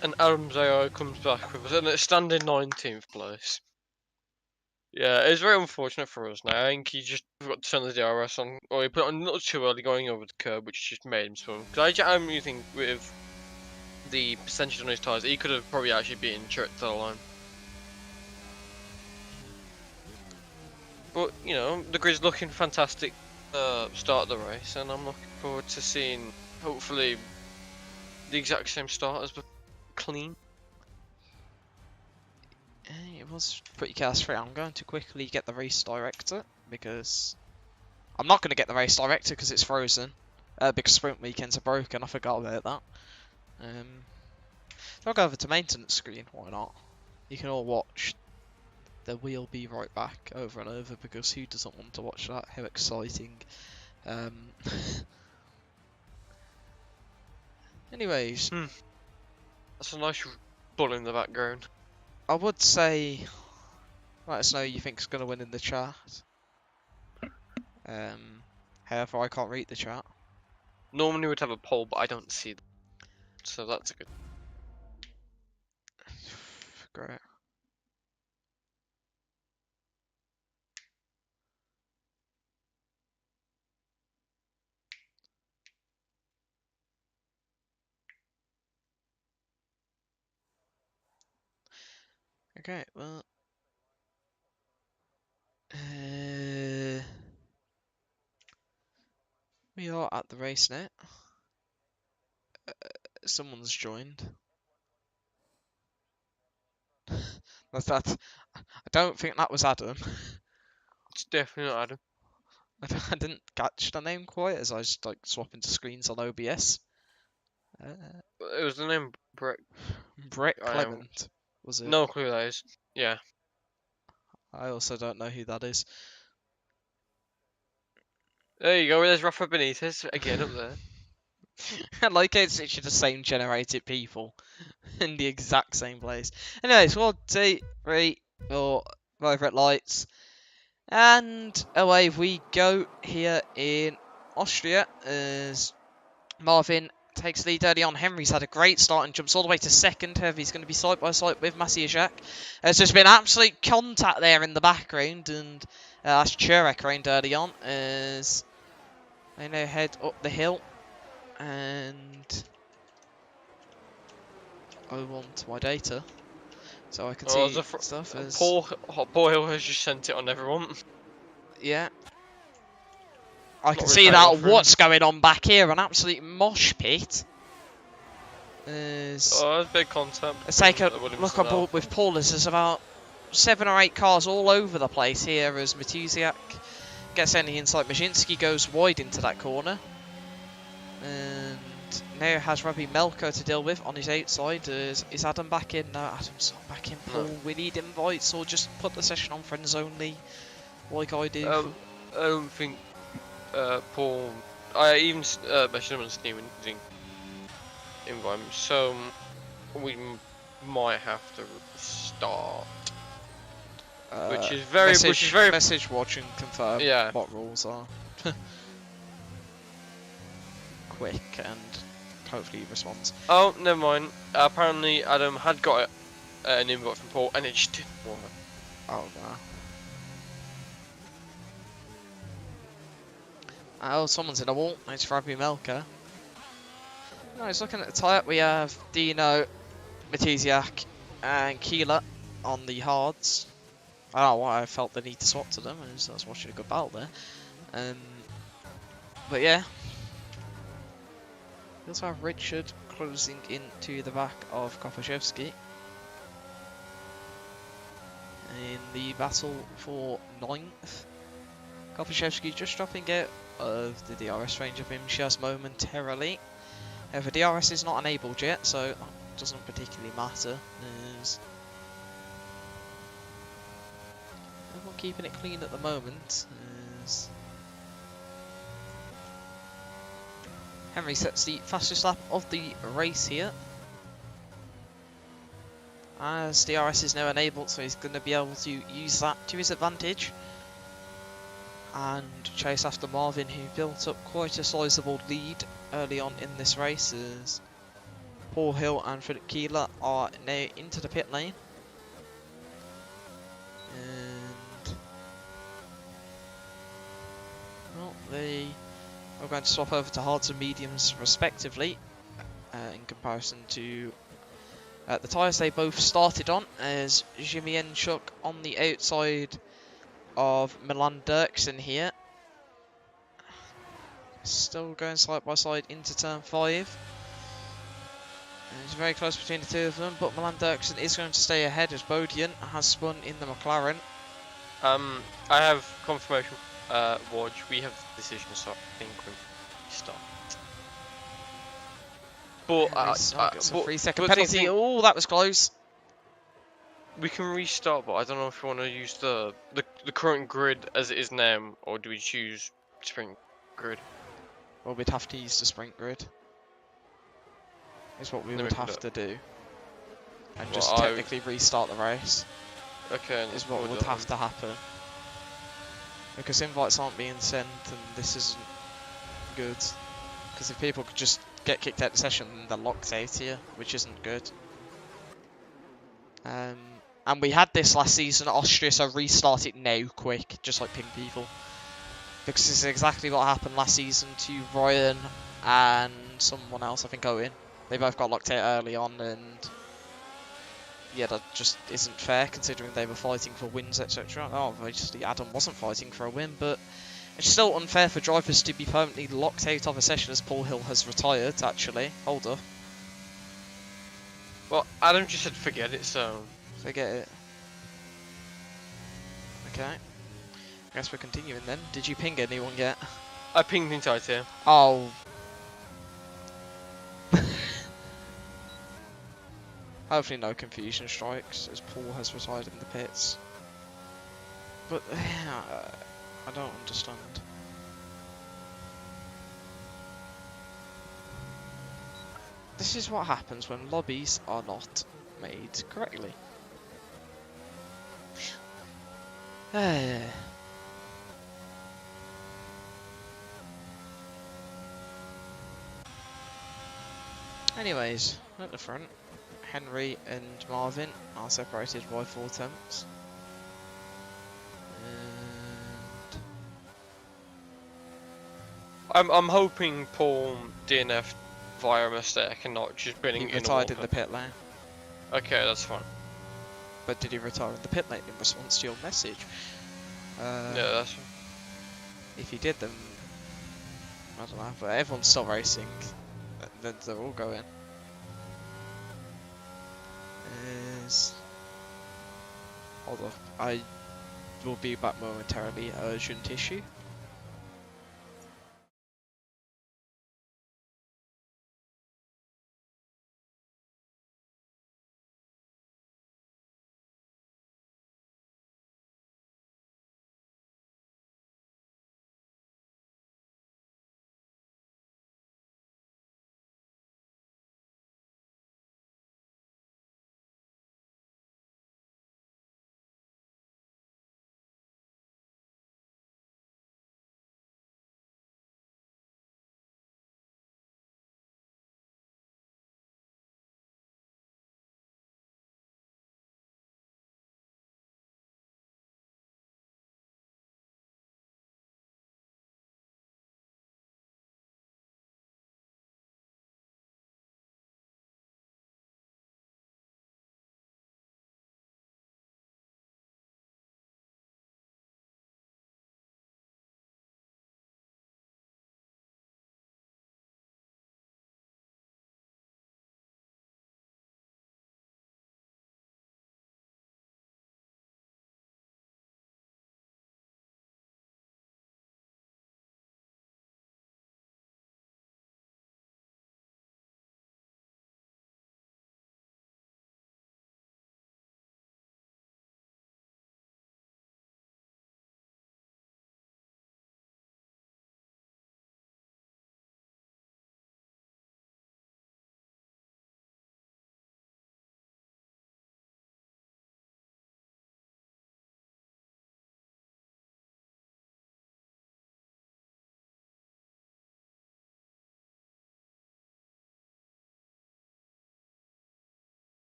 And Adam's AI comes back with a standing 19th place. Yeah, it's very unfortunate for us now. I think he just forgot to turn the DRS on, or he put it on a little too early going over the curb, which just made him spin. Because I'm using with the percentage on his tyres, he could have probably actually beaten Churek to the line. But, you know, the grid's looking fantastic start of the race, and I'm looking forward to seeing, hopefully, the exact same start as clean. It was pretty chaos-free. I'm going to quickly get the race director, because I'm not going to get the race director because it's frozen, because sprint weekends are broken. I forgot about that. So I'll go over to maintenance screen, why not? You can all watch. We'll be right back over and over because who doesn't want to watch that? How exciting. Anyways. That's a nice bull in the background. I would say, let us know who you think's going to win in the chat. However, I can't read the chat. Normally we'd have a poll, but I don't see them. So that's a good. Great. Okay, well, we are at the race now. Someone's joined. That's that. I don't think that was Adam. It's definitely not Adam. I didn't catch the name quite as I was like swapping to screens on OBS. It was the name Brett. Brett Clement, was it? No clue who that is. Yeah. I also don't know who that is. There you go, there's Rafa Benitez again up there. Like it's literally the same generated people in the exact same place. Anyways, 1, 2, 3, 4, favourite lights. And away we go here in Austria as Marvin takes lead early on. Henry's had a great start and jumps all the way to 2nd. However, he's going to be side by side with Masiajak. There's just been absolute contact there in the background, and that's Churek reigned early on as they now head up the hill. And I want my data so I can see stuff as Paul Hill has just sent it on everyone. Yeah, I can see that. What's going on back here? An absolute mosh pit. There's big content. Let's take a look on board with Paul. There's about 7 or 8 cars all over the place here as Matusiak gets any insight. Majinski goes wide into that corner. And now has Rabbi Melko to deal with on his outside. Is Adam back in? No, Adam's not back in. Paul, no. We need invites or just put the session on friends only, like I do. I don't think Paul. I even mentioned him on Steam and invite him, so we might have to start. Which is very message watch and confirm what rules are. Quick and hopefully he responds. Oh, never mind. Apparently Adam had got an invite from Paul and it just didn't work. Oh wow. Oh, someone's in a wall. It's Rabbi Melka. No, he's looking at the tyre. We have Dino, Matusiak and Keeler on the hards. I don't know why I felt the need to swap to them. I was watching a good battle there. But yeah. We also have Richard closing into the back of Kopaszewski in the battle for 9th. Kopaszewski just dropping out of the DRS range of him just momentarily. However, DRS is not enabled yet, so that doesn't particularly matter. There's everyone keeping it clean at the moment. As Henry sets the fastest lap of the race here. As DRS is now enabled, so he's going to be able to use that to his advantage and chase after Marvin, who built up quite a sizable lead early on in this race, as Paul Hill and Philip Keeler are now into the pit lane. And well, they are going to swap over to hards and mediums respectively, in comparison to the tyres they both started on, as Jimienchuk on the outside of Milan Dirksen here. Still going side by side into turn 5. And it's very close between the two of them, but Milan Dirksen is going to stay ahead as Bodian has spun in the McLaren. I have confirmation, Woj, we have the decision, so I think we start. But, Gets a 3-second penalty. Oh, that was close. We can restart, but I don't know if we want to use the current grid as it is now, or do we choose sprint grid? Well, we'd have to use the sprint grid. Is what we would have to do. And just technically restart the race. Okay. Is what would have to happen. Because invites aren't being sent, and this isn't good. Because if people could just get kicked out of the session, then they're locked out here, which isn't good. And we had this last season at Austria, so restart it now, quick, just like ping people. Because this is exactly what happened last season to Ryan and someone else, I think Owen. They both got locked out early on, and yeah, that just isn't fair considering they were fighting for wins, etc. Oh, obviously Adam wasn't fighting for a win, but it's still unfair for drivers to be permanently locked out of a session as Paul Hill has retired, actually. Hold up. Well, Adam just said forget it, so... Forget it. Okay. I guess we're continuing then. Did you ping anyone yet? I pinged inside here. Oh. Hopefully no confusion strikes, as Paul has retired in the pits. But, I don't understand. This is what happens when lobbies are not made correctly. Anyways, at the front, Henry and Marvin are separated by 4 tenths. And I'm hoping Paul DNF via mistake and not just binning he retired in the pit lane. Okay, that's fine. But did he retire in the pit lane in response to your message? Yeah, that's fine. If he did, then I don't know. But everyone's still racing. Then they're all going. Hold on. I will be back momentarily. Urgent issue.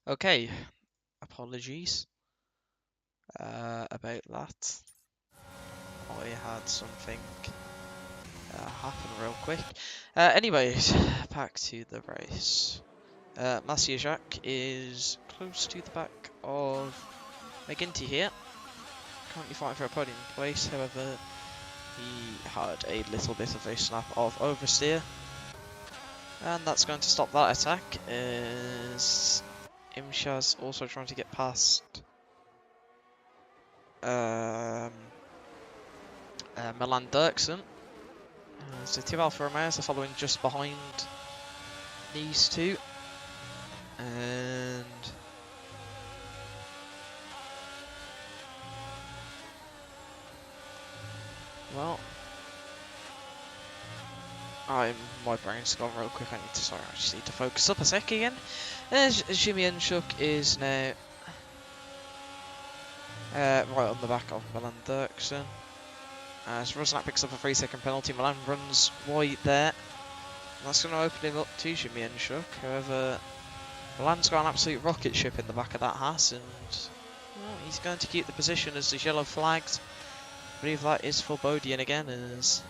Okay, apologies about that. I had something happen real quick. Anyways, back to the race. Mathieu Jacques is close to the back of McGinty here. Currently fighting for a podium place, however, he had a little bit of a snap of oversteer. And that's going to stop that attack, as Imshaz also trying to get past Milan Dirksen. So two Alfa Romeos are following just behind these two. And well, my brain's gone real quick. I just need to focus up a sec again. As Jimmy Enschuk is now right on the back of Milan Dirksen. As Rosnak picks up a 3-second penalty, Milan runs wide there. That's going to open him up to Jimmy Enschuk. However, Milan's got an absolute rocket ship in the back of that Haas, and well, he's going to keep the position as the yellow flagged. I believe that is for Bodian again, as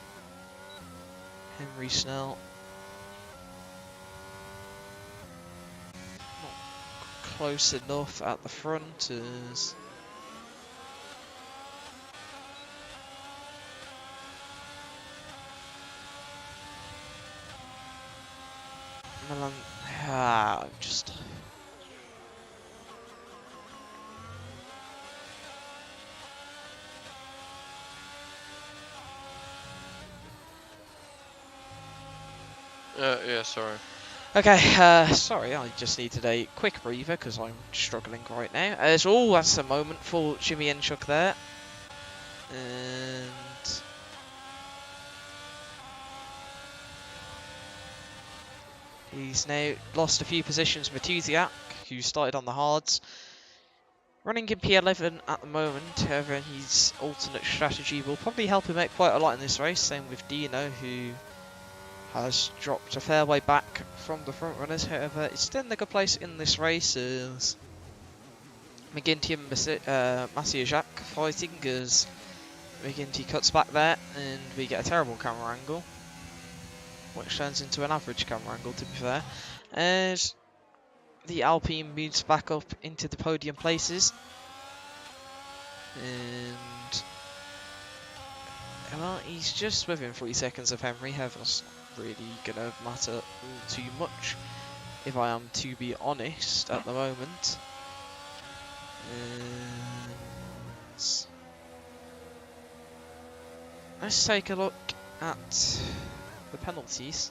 Henry Snell not close enough at the front as Milan, just yeah, sorry. okay, sorry, I just needed a quick breather because I'm struggling right now. As that's a moment for Jimmy Enschuk there. And he's now lost a few positions. Matuziak, who started on the hards, running in P11 at the moment. However, his alternate strategy will probably help him out quite a lot in this race. Same with Dino, who has dropped a fair way back from the front runners. However, it's still in a good place in this race as McGinty and Mathieu Jacques fighting, as McGinty cuts back there and we get a terrible camera angle, which turns into an average camera angle, to be fair, as the Alpine moves back up into the podium places. And well, he's just within 3 seconds of Henry. However, that's not really gonna matter all too much, if I am to be honest, at the moment. And let's take a look at the penalties.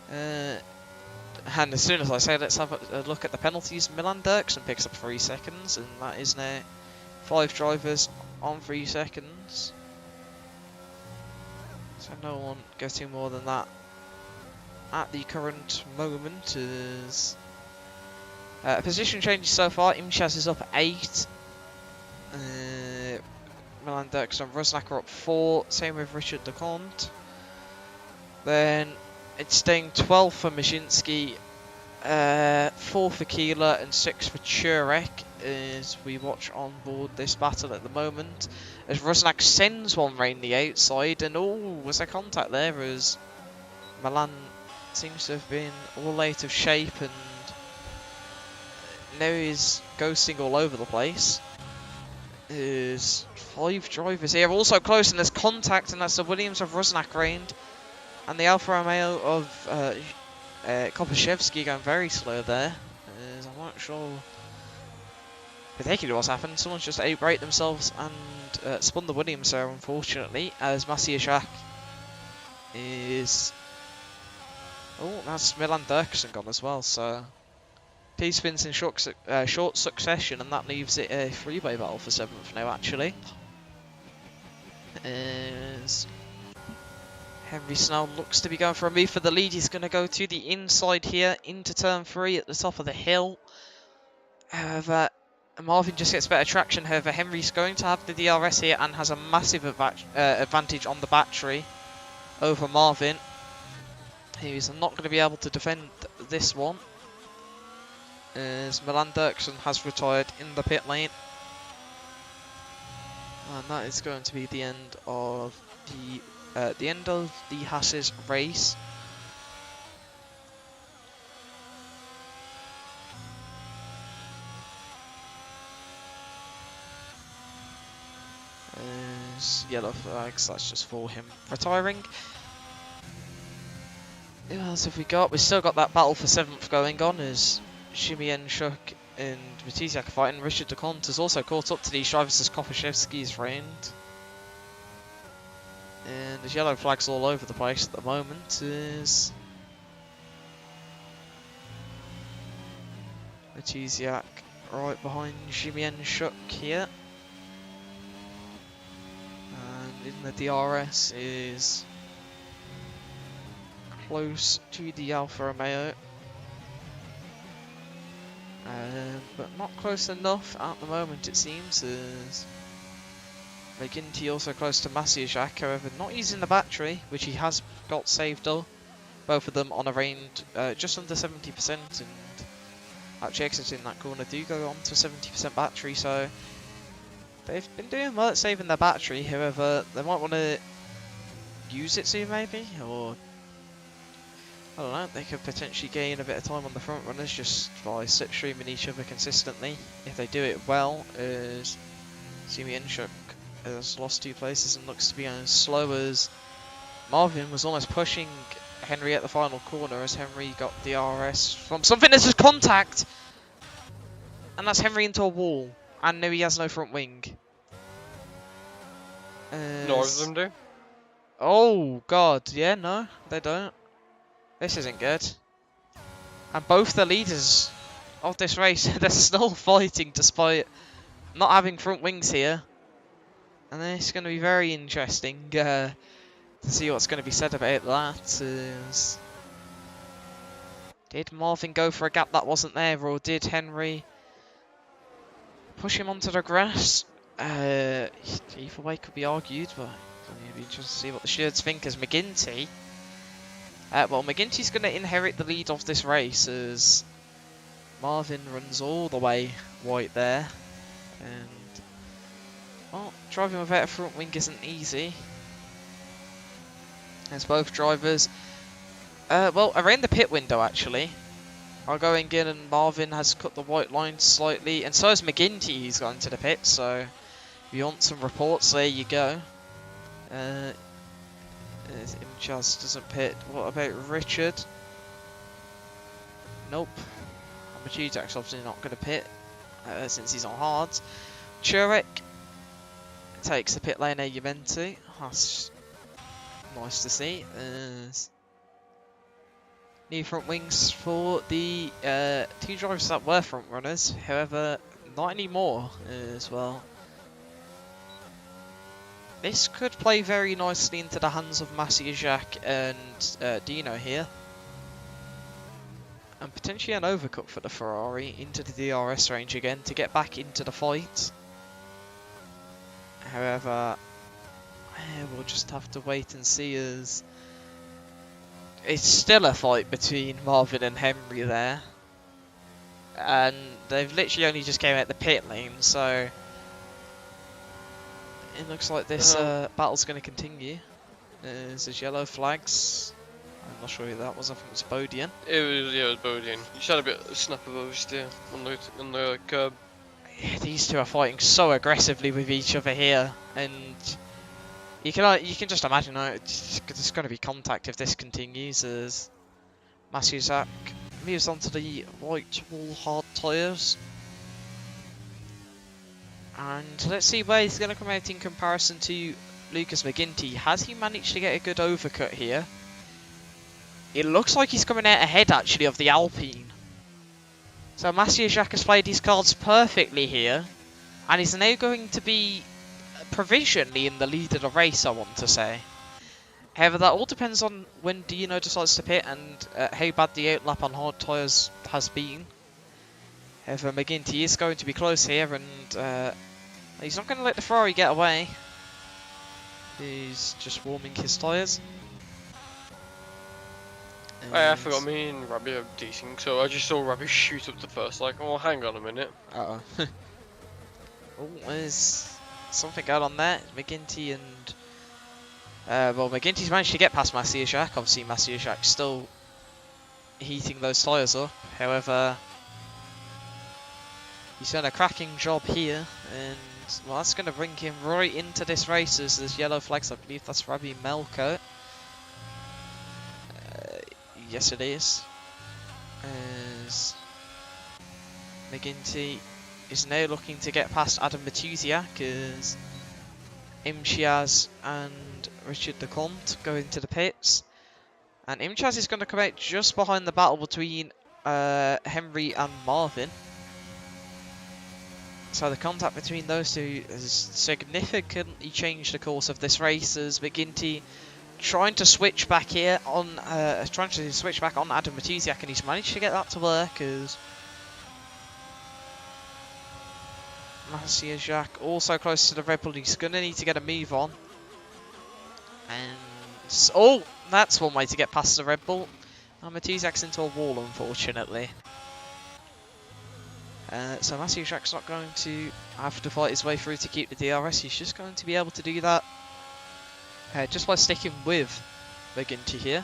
And as soon as I say let's have a look at the penalties, Milan Dirksen picks up 3 seconds, and that is now 5 drivers on 3 seconds. So no one getting more than that at the current moment. Is position changes so far. Imshaz is up 8. Milan Dirksen and Rosnak are up 4. Same with Richard Lecomte. Then it's staying 12 for Mashinsky, 4 for Keeler and 6 for Churek as we watch on board this battle at the moment. As Rosnak sends one round the outside, and was a contact there as Milan seems to have been all out of shape and now he's ghosting all over the place. There's 5 drivers here, also close, and there's contact, and that's the Williams of Rosnak round. And the Alfa Romeo of Kopaszewski going very slow there. I'm not sure particularly what's happened. Someone's just out-braked themselves and spun the Williams there, unfortunately, as Mathieu Jacques is... Oh, that's Milan Dirksen gone as well, so... 2 spins in short succession, and that leaves it a 3-way battle for 7th now, actually. As Henry Snell looks to be going for a move for the lead. He's going to go to the inside here, into turn 3 at the top of the hill. However, Marvin just gets better traction. However, Henry's going to have the DRS here and has a massive advantage on the battery over Marvin, who's not going to be able to defend this one. as Milan Dirksen has retired in the pit lane. And that is going to be the end of the Haas's race. Yellow flags, that's just for him retiring. Who else have we got? We've still got that battle for 7th going on as Shimienchuk and Matiziak are fighting. Richard DeConte has also caught up to these drivers as Kopaszewski's reigned. And there's yellow flags all over the place at the moment as Matiziak right behind Shimienchuk here. And in the DRS is close to the Alfa Romeo. But not close enough at the moment, it seems, as McGinty also close to Maciejak, however not using the battery, which he has got saved up. Both of them on around just under 70%, and actually exiting that corner do go on to 70% battery, so they've been doing well at saving their battery. However, they might want to use it soon maybe, or I don't know, they could potentially gain a bit of time on the front runners just by slipstreaming each other consistently. If they do it well, as Shimienchuk has lost 2 places and looks to be as slow as Marvin was almost pushing Henry at the final corner as Henry got DRS from something that says contact! And that's Henry into a wall. And no, he has no front wing. Nor of them do. Oh god, yeah, no, they don't. This isn't good. And both the leaders of this race, they're still fighting despite not having front wings here. And it's going to be very interesting to see what's going to be said about that. Did Marvin go for a gap that wasn't there, or did Henry push him onto the grass? Either way could be argued, but it'll be interesting to see what the stewards think as McGinty. Well, McGinty's going to inherit the lead of this race as Marvin runs all the way white there. And, well, driving without a front wing isn't easy. As both drivers, well, around the pit window actually, are going in, and Marvin has cut the white line slightly. And so has McGinty, he's gone to the pit, so if you want some reports, there you go. Imchaz doesn't pit. What about Richard? Nope. Maciejek's obviously not going to pit since he's on hards. Churek takes the pit lane Juventus. That's nice to see. New front wings for the 2 drivers that were front runners. However, not anymore as well. This could play very nicely into the hands of Maciejak and Dino here. And potentially an overcut for the Ferrari into the DRS range again to get back into the fight. However, we'll just have to wait and see, as it's still a fight between Marvin and Henry there. And they've literally only just came out the pit lane, so it looks like this battle's going to continue. There's yellow flags. I'm not sure who that was. I think it was Bodian. It was Bodian. You should have a bit of snap of oversteer on the curb. Yeah, these two are fighting so aggressively with each other here, and you can just imagine there's going to be contact if this continues, as Maciejak moves onto the white wall hard tyres. And let's see where he's going to come out in comparison to Lucas McGinty. Has he managed to get a good overcut here? It looks like he's coming out ahead actually of the Alpine. So Maciejak has played his cards perfectly here, and is now going to be provisionally in the lead of the race, I want to say. However, that all depends on when Dino decides to pit and how bad the outlap on hard tyres has been. However, McGinty is going to be close here, and he's not going to let the Ferrari get away. He's just warming his tyres. I forgot me and Robbie are decent, so I just saw Robbie shoot up the first, like, oh, hang on a minute. Uh-oh. Oh, there's something going on there. McGinty and... well, McGinty's managed to get past Masiuszak. Obviously, Masiuszak's still heating those tyres up. However, he's done a cracking job here, and well, that's going to bring him right into this race as there's yellow flags. I believe that's Rabbi Melko. Yes, it is. As McGinty is now looking to get past Adam Matusiak as Imchiaz and Richard DeComte go into the pits. And Imchiaz is going to come out just behind the battle between Henry and Marvin. So the contact between those two has significantly changed the course of this race as McGinty trying to switch back here on Adam Matusiak, and he's managed to get that to work as Masiuszak also close to the Red Bull. He's going to need to get a move on. And oh, that's one way to get past the Red Bull. And Matusiak's into a wall, unfortunately. So Masiuszak's not going to have to fight his way through to keep the DRS. He's just going to be able to do that just by sticking with McGinty here.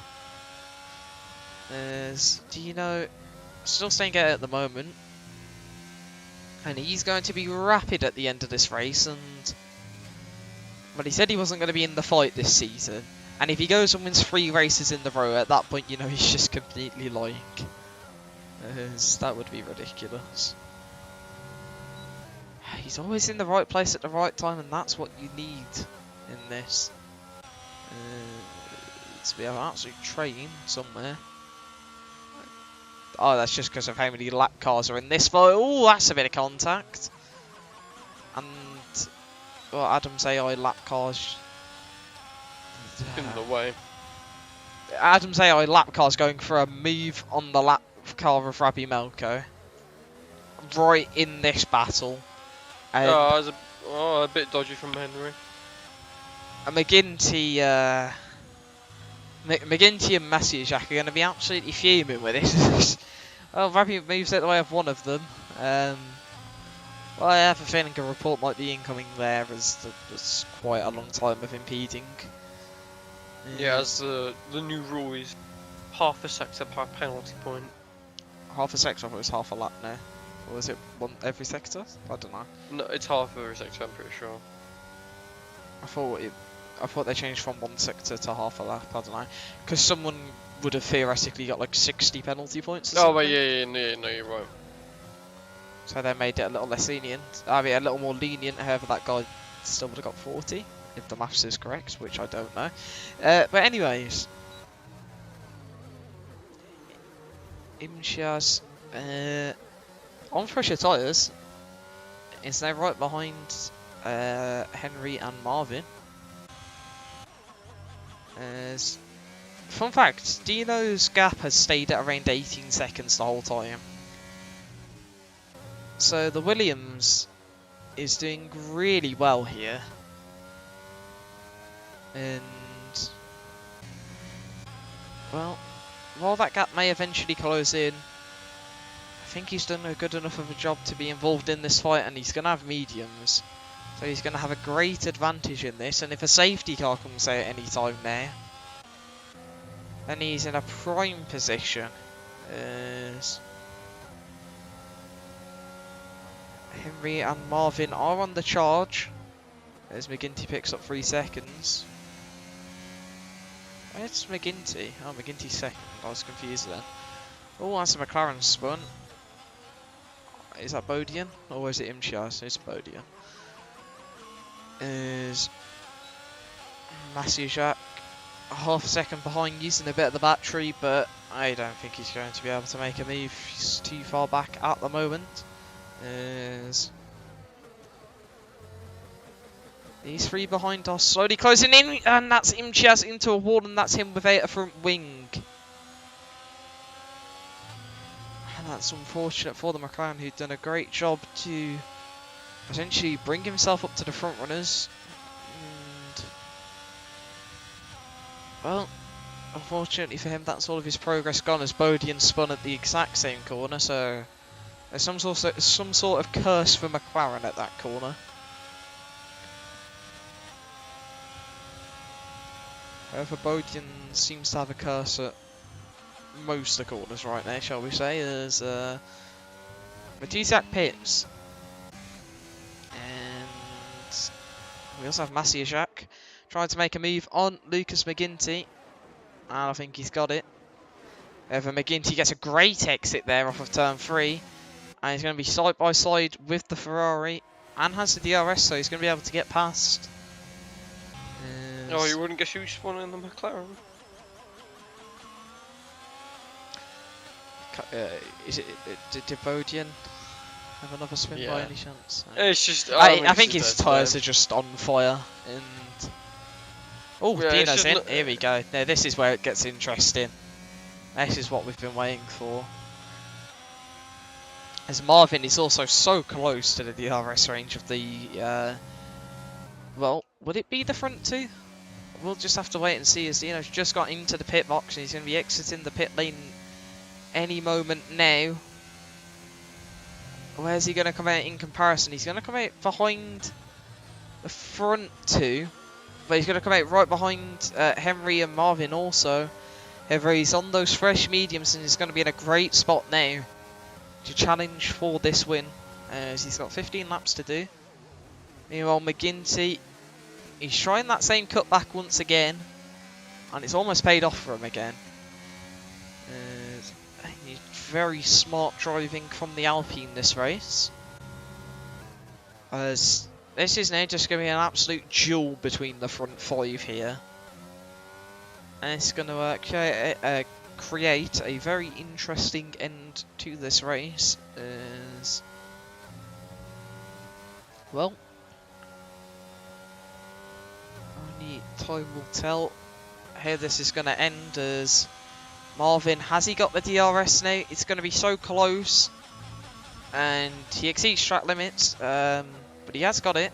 There's Dino still staying out at the moment. And he's going to be rapid at the end of this race, but he said he wasn't going to be in the fight this season. And if he goes and wins 3 races in the row, at that point, you know, he's just completely lying. That would be ridiculous. He's always in the right place at the right time, and that's what you need in this. So we have an absolute train somewhere. Oh, that's just because of how many lap cars are in this fight. Oh, that's a bit of contact. And, well, Adam's AI lap cars... in the way. Adam's AI lap car's going for a move on the lap car of Rabbi Melko. Right in this battle. It was a bit dodgy from Henry. And McGinty and Masiuszak are going to be absolutely fuming with this. Well, Rabbi moves out the way of one of them. Well, I have a feeling a report might be incoming there, as there's quite a long time of impeding. Yeah, as the new rule is half a sector per penalty point. Half a sector, I thought it was half a lap now. Or was it one every sector? I don't know. No, it's half every sector, I'm pretty sure. I thought they changed from one sector to half a lap, I don't know. Because someone would have theoretically got like 60 penalty points or something. Oh, but yeah, no, you're right. So they made it a little less lenient. I mean, a little more lenient, however that guy still would have got 40, if the maths is correct, which I don't know. But anyways. Imchiaz on fresher tyres is now right behind Henry and Marvin. Fun fact, Dino's gap has stayed at around 18 seconds the whole time. So the Williams is doing really well here. And, well, while that gap may eventually close in, I think he's done a good enough of a job to be involved in this fight, and he's going to have mediums. So he's going to have a great advantage in this, and if a safety car comes out any time now, then he's in a prime position. Henry and Marvin are on the charge, as McGinty picks up 3 seconds. Where's McGinty? Oh, McGinty's second. I was confused then. Oh, that's a McLaren spun. Is that Bodian? Or is it Imchiaz? It's Bodian. Is Masiuszak half a second behind, using a bit of the battery, but I don't think he's going to be able to make a move. He's too far back at the moment. These 3 behind are slowly closing in, and that's Imchiaz into a wall, and that's him without a front wing. And that's unfortunate for the McLaren, who'd done a great job to essentially bring himself up to the front runners. And, well, unfortunately for him, that's all of his progress gone as Bodian spun at the exact same corner, so there's some sort of curse for McLaren at that corner. However, Bodian seems to have a curse at most of the corners right now, shall we say, as Matizak pits. And we also have Masiajak trying to make a move on Lucas McGinty. And I think he's got it. However, McGinty gets a great exit there off of turn 3. And he's going to be side by side with the Ferrari. And has the DRS, so he's going to be able to get past. Oh, you wouldn't guess who's spun in the McLaren? Is it did Bodian have another spin by any chance? It's just I think his tyres are just on fire. And oh, yeah, Dino's in. Here we go. Now this is where it gets interesting. This is what we've been waiting for. As Marvin is also so close to the DRS range of the well, would it be the front two? We'll just have to wait and see, as Dino's just got into the pit box and he's going to be exiting the pit lane any moment now. Where's he going to come out in comparison? He's going to come out behind the front two, but he's going to come out right behind Henry and Marvin also. However, he's on those fresh mediums and he's going to be in a great spot now to challenge for this win, as he's got 15 laps to do. Meanwhile, McGinty, he's trying that same cutback once again, and it's almost paid off for him again. Very smart driving from the Alpine this race, as this is now just going to be an absolute duel between the front 5 here, and it's going to create a very interesting end to this race, as well, only time will tell how this is going to end. As Marvin, has he got the DRS now? It's going to be so close, and he exceeds track limits, but he has got it.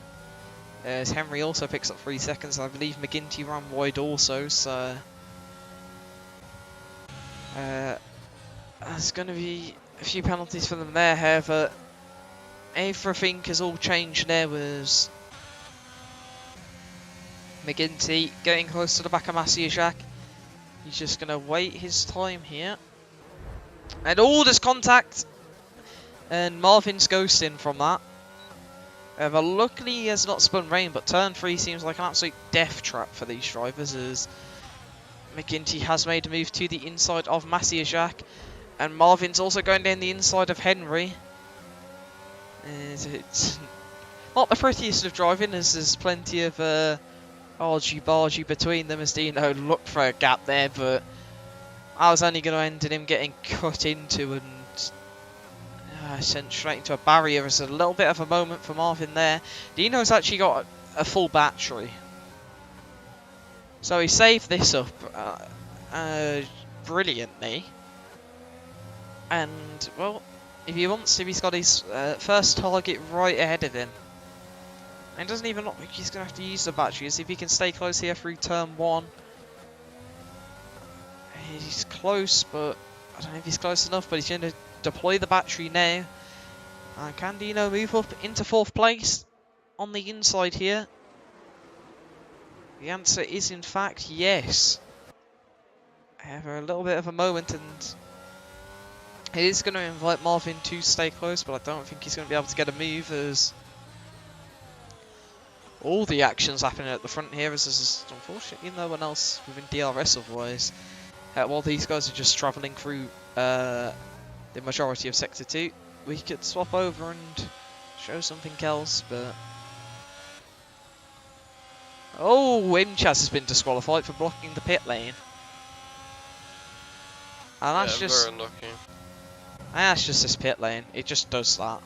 As Henry also picks up 3 seconds, I believe McGinty ran wide also, so there's going to be a few penalties for them there. However, everything has all changed now, as McGinty getting close to the back of Masiajak. He's just going to wait his time here. And oh, there's contact! And Marvin's ghosting from that. However, luckily he has not spun rain, but turn 3 seems like an absolute death trap for these drivers, as McGinty has made a move to the inside of Masiajak. And Marvin's also going down the inside of Henry. It's not the prettiest of driving, as there's plenty of argy-bargy between them, as Dino looked for a gap there, but I was only going to end in him getting cut into and sent straight into a barrier. As a little bit of a moment for Marvin there. Dino's actually got a full battery, so he saved this up brilliantly, and well, if he wants to, he's got his first target right ahead of him. And it doesn't even look like he's going to have to use the battery, as if he can stay close here through turn 1. He's close, but I don't know if he's close enough, but he's going to deploy the battery now. And can Dino move up into 4th place on the inside here? The answer is in fact yes. However, a little bit of a moment, and it is going to invite Marvin to stay close, but I don't think he's going to be able to get a move, as all the action's happening at the front here, as there's unfortunately no one else within DRS otherwise. While these guys are just travelling through the majority of Sector 2, we could swap over and show something else, but oh, Imchaz has been disqualified for blocking the pit lane. And that's just very unlucky. That's just this pit lane. It just does that.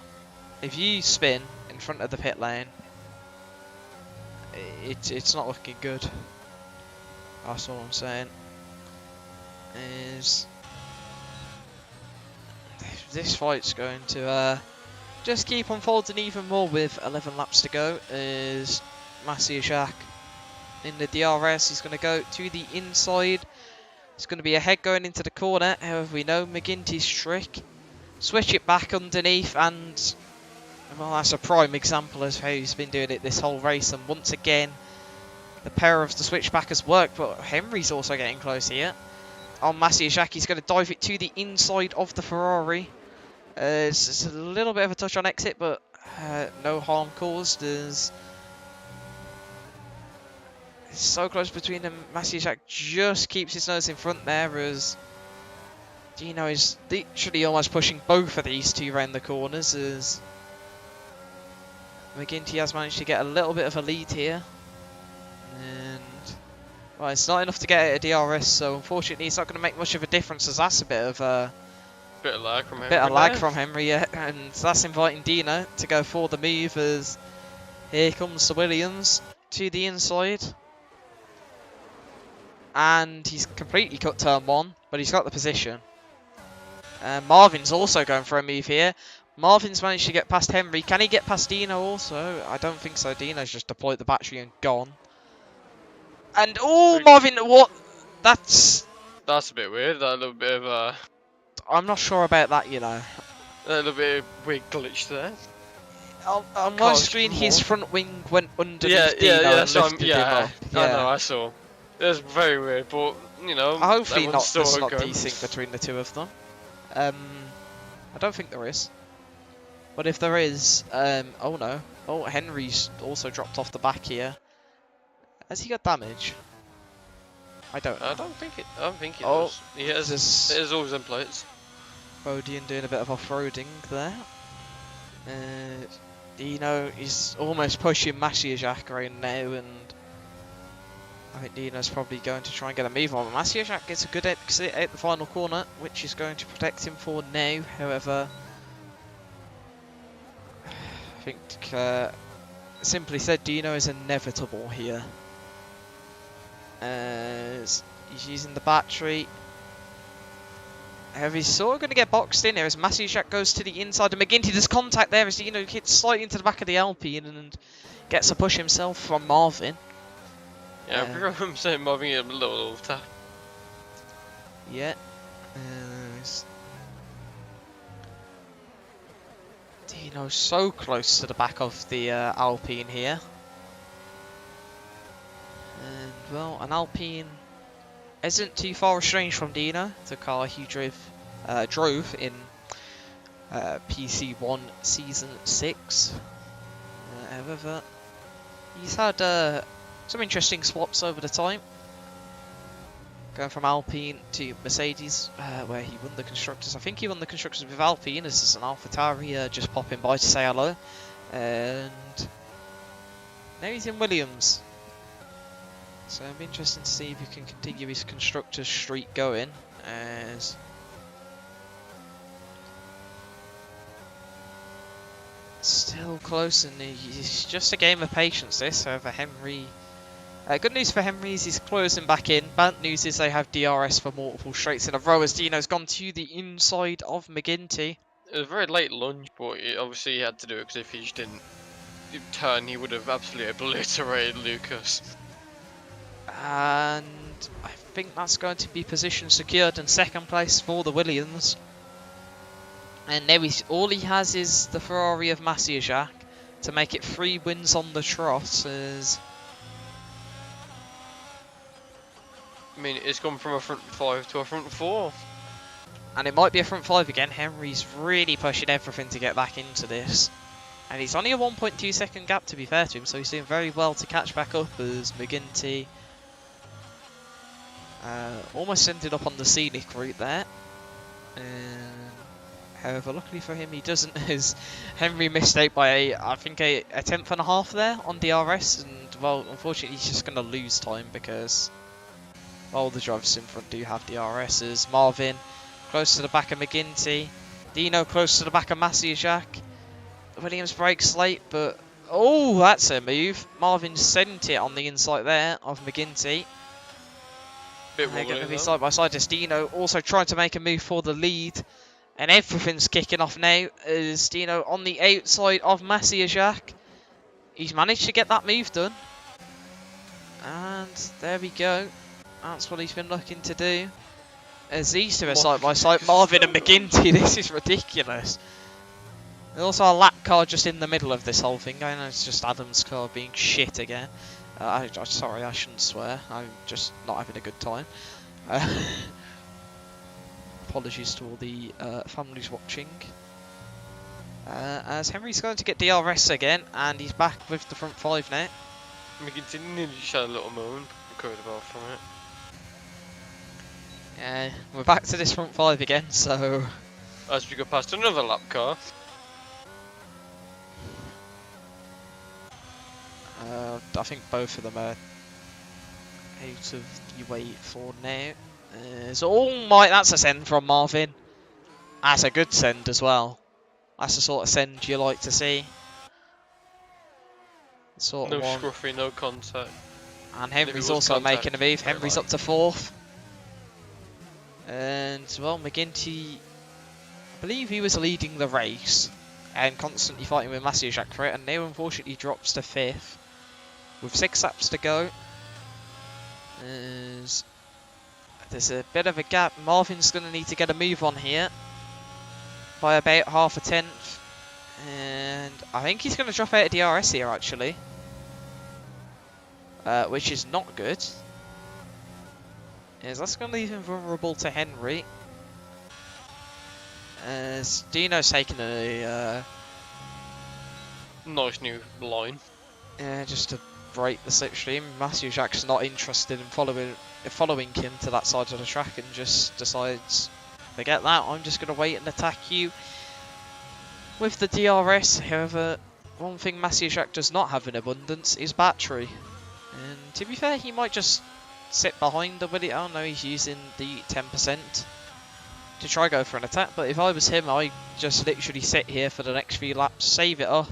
If you spin in front of the pit lane, it's not looking good. That's all I'm saying. Is this fight's going to just keep unfolding even more with 11 laps to go. Is Masiajak in the DRS? He's going to go to the inside It's going to be a head going into the corner. However, we know McGinty's trick. Switch it back underneath, and well, that's a prime example of how he's been doing it this whole race. And once again, the pair of the switchback has worked, but Henry's also getting close here. On Masiajac, he's going to dive it to the inside of the Ferrari. It's a little bit of a touch on exit, but no harm caused. It's so close between them. Masiajac just keeps his nose in front there, as Dino is literally almost pushing both of these two around the corners, as McGinty has managed to get a little bit of a lead here. And well, it's not enough to get it a DRS, so unfortunately it's not going to make much of a difference, as that's a bit of lag from Henry. Bit of lag from Henry, yeah, and that's inviting Dino to go for the move, as here comes the Williams to the inside. And he's completely cut turn one, but he's got the position. Marvin's also going for a move here. Marvin's managed to get past Henry. Can he get past Dino also? I don't think so. Dino's just deployed the battery and gone. And oh, Marvin, what? That's a bit weird. That little bit of a... I'm not sure about that, you know. A little bit of weird glitch there. On my screen, his front wing went underneath Dino and lifted him up. I know, I saw. It was very weird, but, you know... Hopefully there's not desync between the two of them. I don't think there is. But if there is, oh no. Oh, Henry's also dropped off the back here. Has he got damage? I don't know. I don't think it does. He has all his plates. Bodian doing a bit of off-roading there. Dino is almost pushing Masiajac right now, and I think Dino's probably going to try and get a move on. Masiajac gets a good exit at the final corner, which is going to protect him for now. However, I think, simply said, Dino is inevitable here. He's using the battery. However, he's sort of going to get boxed in here as Masiajac goes to the inside of McGinty. There's contact there as Dino hits slightly into the back of the Alpine and gets a push himself from Marvin. Yeah, I remember him saying Marvin a little tap. Yeah. Dino's so close to the back of the Alpine here. And, well, an Alpine isn't too far estranged from Dino, the car he drove in PC1 Season 6. However, he's had some interesting swaps over the time. Going from Alpine to Mercedes, where he won the Constructors. I think he won the Constructors with Alpine, as is an AlphaTauri just popping by to say hello. And now he's in Williams. So it'll be interesting to see if he can continue his Constructors streak going. As still close, and it's just a game of patience this. However, Henry... good news for Henry is he's closing back in. Bad news is they have DRS for multiple straights in a row, as Dino's gone to the inside of McGinty. It was a very late lunge, but obviously he had to do it, because if he just didn't turn, he would have absolutely obliterated Lucas. And I think that's going to be position secured in second place for the Williams. And now all he has is the Ferrari of Masiajac to make it 3 wins on the trot. As I mean, it's gone from a front 5 to a front 4. And it might be a front 5 again. Henry's really pushing everything to get back into this. And he's only a 1.2 second gap, to be fair to him, so he's doing very well to catch back up, as McGinty almost ended up on the scenic route there. However, luckily for him, he doesn't, as Henry missed out by I think a 10th and a half there on DRS, and well, unfortunately he's just going to lose time because all the drivers in front do have DRS. As Marvin close to the back of McGinty, Dino close to the back of Masiajac. Williams brakes late, but oh, that's a move. Marvin sent it on the inside there of McGinty. They're going to be side by side. As Dino also trying to make a move for the lead. And everything's kicking off now as Dino on the outside of Masiajac. He's managed to get that move done. And there we go. That's what he's been looking to do. As these two are side by side, Marvin and McGinty, this is ridiculous. There's also a lap car just in the middle of this whole thing. I know it's just Adam's car being shit again. Sorry, I shouldn't swear. I'm just not having a good time. Apologies to all the families watching. As Henry's going to get DRS again, and he's back with the front five now. McGinty nearly just had a little moment, recovered well from it. Yeah, we're back to this front five again, so... As we go past another lap car. I think both of them are out of the way for now. Oh my, that's a send from Marvin. That's a good send as well. That's the sort of send you like to see. No scruffy, no contact. And Henry's also making a move. Henry's up to fourth. And, well, McGinty, I believe he was leading the race and constantly fighting with Maciejak for it, and now unfortunately drops to fifth with 6 laps to go. There's a bit of a gap. Marvin's going to need to get a move on here by about half a tenth, and I think he's going to drop out of DRS here actually, which is not good. That's going to leave him vulnerable to Henry. As Dino's taking a nice new line. Just to break the slipstream. Maciejek's not interested in following him to that side of the track and just decides, forget that, I'm just going to wait and attack you with the DRS. However, one thing Maciejek does not have in abundance is battery. And to be fair, he might just sit behind the Willie. Oh no, he's using the 10% to try go for an attack. But if I was him, I'd just literally sit here for the next few laps, save it up.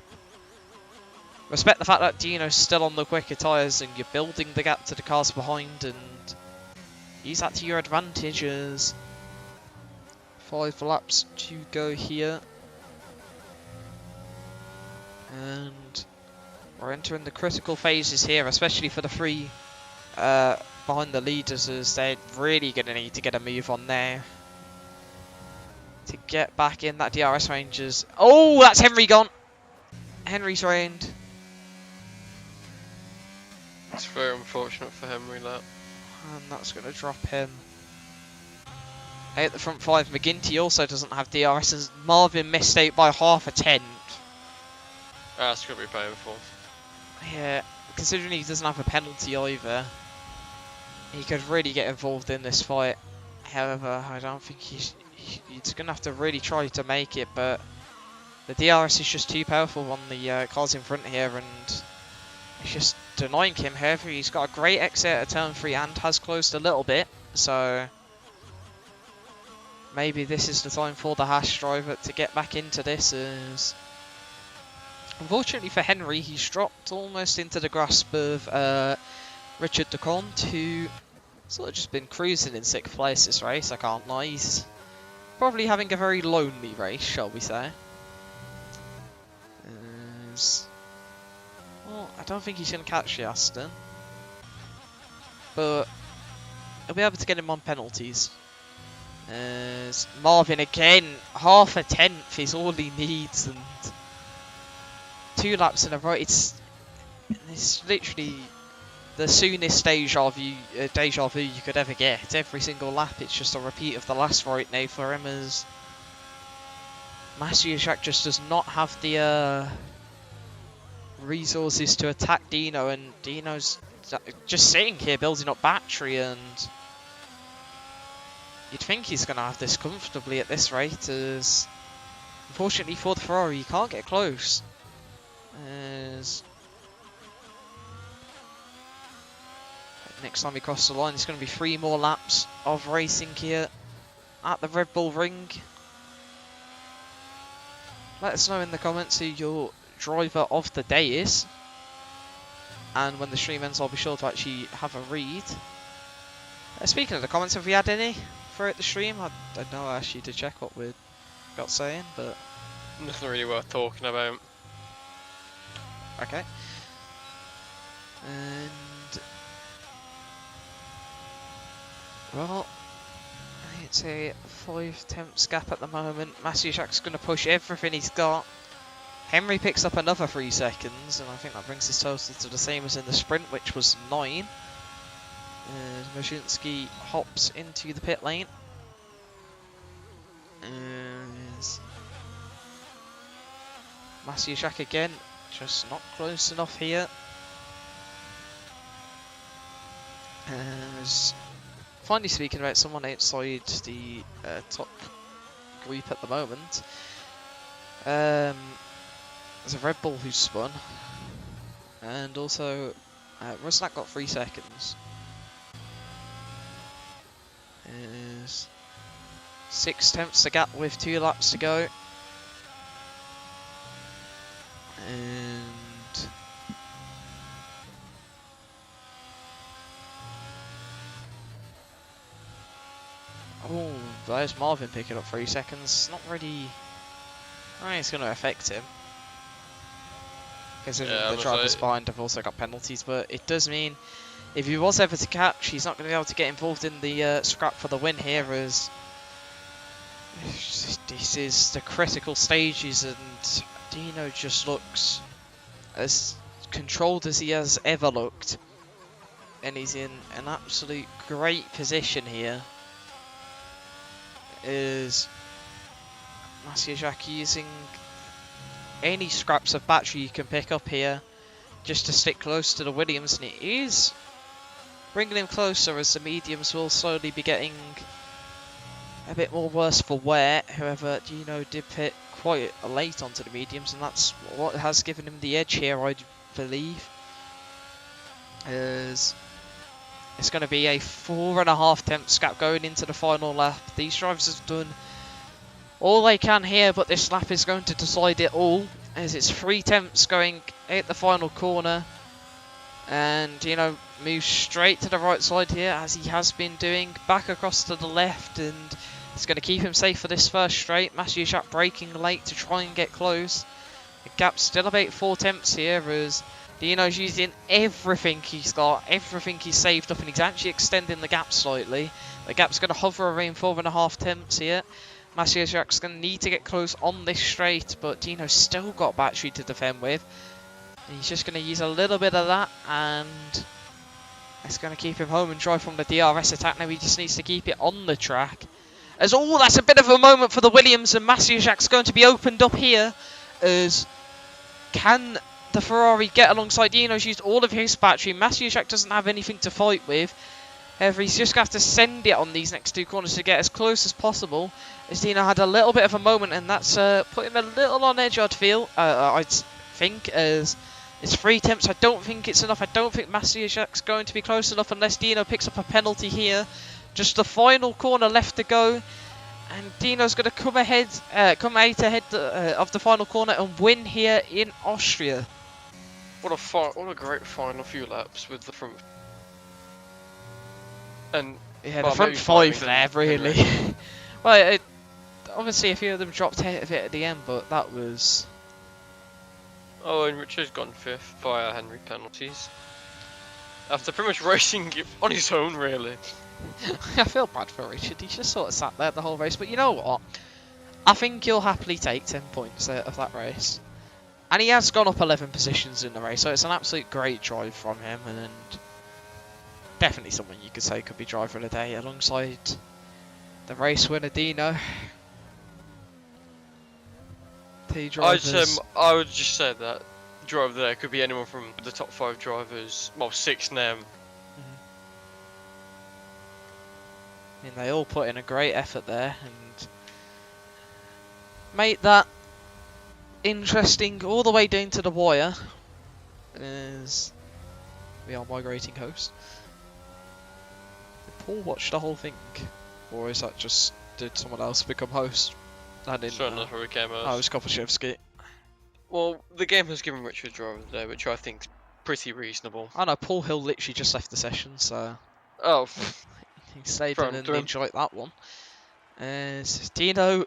Respect the fact that Dino's still on the quicker tyres and you're building the gap to the cars behind, and use that to your advantage. As 5 laps to go here. And we're entering the critical phases here, especially for the 3 behind the leaders, as they're really going to need to get a move on there to get back in that DRS ranges. Oh, that's Henry gone. Henry's reigned. It's very unfortunate for Henry, that. And that's going to drop him out the front 5. McGinty also doesn't have DRS, as Marvin missed out by half a tenth. That's going to be painful. Yeah, considering he doesn't have a penalty either, he could really get involved in this fight. However, I don't think he's going to have to really try to make it, but the DRS is just too powerful on the cars in front here, and it's just denying him. However, he's got a great exit at turn 3 and has closed a little bit, so maybe this is the time for the Haas driver to get back into this. As unfortunately for Henry, he's dropped almost into the grasp of Richard DeConte, who sort of just been cruising in 6th place this race, I can't lie. He's probably having a very lonely race, shall we say. Well, I don't think he's going to catch the Aston, but he'll be able to get him on penalties. As Marvin again, half a tenth is all he needs, and 2 laps in a row. It's literally the soonest deja vu you could ever get. Every single lap, it's just a repeat of the last right now for him, as Maciejek just does not have the resources to attack Dino, and Dino's just sitting here building up battery, and you'd think he's going to have this comfortably at this rate, as unfortunately for the Ferrari, he can't get close. As next time we cross the line, it's going to be 3 more laps of racing here at the Red Bull Ring. Let us know in the comments who your driver of the day is, and when the stream ends, I'll be sure to actually have a read. Speaking of the comments, have we had any throughout the stream? I don't know actually to check what we got saying, but nothing really worth talking about. Okay. And well, It's a 5 tenths gap at the moment. Masiuszak's going to push everything he's got. Henry picks up another 3 seconds, and I think that brings his total to the same as in the sprint, which was 9. Masiuszak hops into the pit lane. Masiuszak again, just not close enough here. Finally speaking about someone outside the top group at the moment. There's a Red Bull who's spun, and also Rusnak got 3 seconds. 6 tenths to gap with 2 laps to go. And oh, there's Marvin picking up 3 seconds. Not really. I think it's going to affect him, considering the drivers behind have also got penalties. But it does mean if he was ever to catch, he's not going to be able to get involved in the scrap for the win here, as this is the critical stages, and Dino just looks as controlled as he has ever looked, and he's in an absolute great position here. Is Masiuszak using any scraps of battery you can pick up here just to stick close to the Williams, and it is bringing him closer as the mediums will slowly be getting a bit more worse for wear. However, Dino did pit quite late onto the mediums, and that's what has given him the edge here, I believe. As it's going to be a 4.5 tenths gap going into the final lap. These drivers have done all they can here, but this lap is going to decide it all, as it's 3 tenths going at the final corner. And Dino moves straight to the right side here, as he has been doing, back across to the left, and it's going to keep him safe for this first straight. Masiuszak braking late to try and get close. The gap's still about 4 tenths here, as Dino's using everything he's got, everything he's saved up, and he's actually extending the gap slightly. The gap's going to hover around 4.5 tenths here. Masiuszak's going to need to get close on this straight, but Dino's still got battery to defend with. And he's just going to use a little bit of that, and it's going to keep him home and dry from the DRS attack. Now he just needs to keep it on the track. As oh, that's a bit of a moment for the Williams, and Masiuszak's going to be opened up here. As can the Ferrari get alongside? Dino's used all of his battery. Masiuszak doesn't have anything to fight with. However, he's just going to have to send it on these next 2 corners to get as close as possible. As Dino had a little bit of a moment, and that's put him a little on edge, I'd feel. I'd think, as it's 3 tenths. I don't think it's enough. I don't think Masiuszak's going to be close enough unless Dino picks up a penalty here. Just the final corner left to go, and Dino's going to come out ahead of the final corner and win here in Austria. What a great final few laps with the front. And yeah, the front 5 there, really. Well, obviously a few of them dropped out of it at the end, but that was. Oh, and Richard's gone 5th via Henry penalties. After pretty much racing on his own, really. I feel bad for Richard. He just sort of sat there the whole race. But you know what? I think he'll happily take 10 points out of that race. And he has gone up 11 positions in the race, so it's an absolute great drive from him. And definitely someone you could say could be driver of the day alongside the race winner Dino. 2 drivers. I would just say that driver there could be anyone from the top 5 drivers, well 6 now. I mean, they all put in a great effort there and made that interesting all the way down to the wire, as we are migrating host. Did Paul watch the whole thing, or is that just, did someone else become host? I didn't know. Who became host. Oh, it was Kopaszewski. Well, the game has given Richard driver there, which I think is pretty reasonable. I know, Paul Hill literally just left the session, so. Oh. He stayed in and enjoyed that one. Dino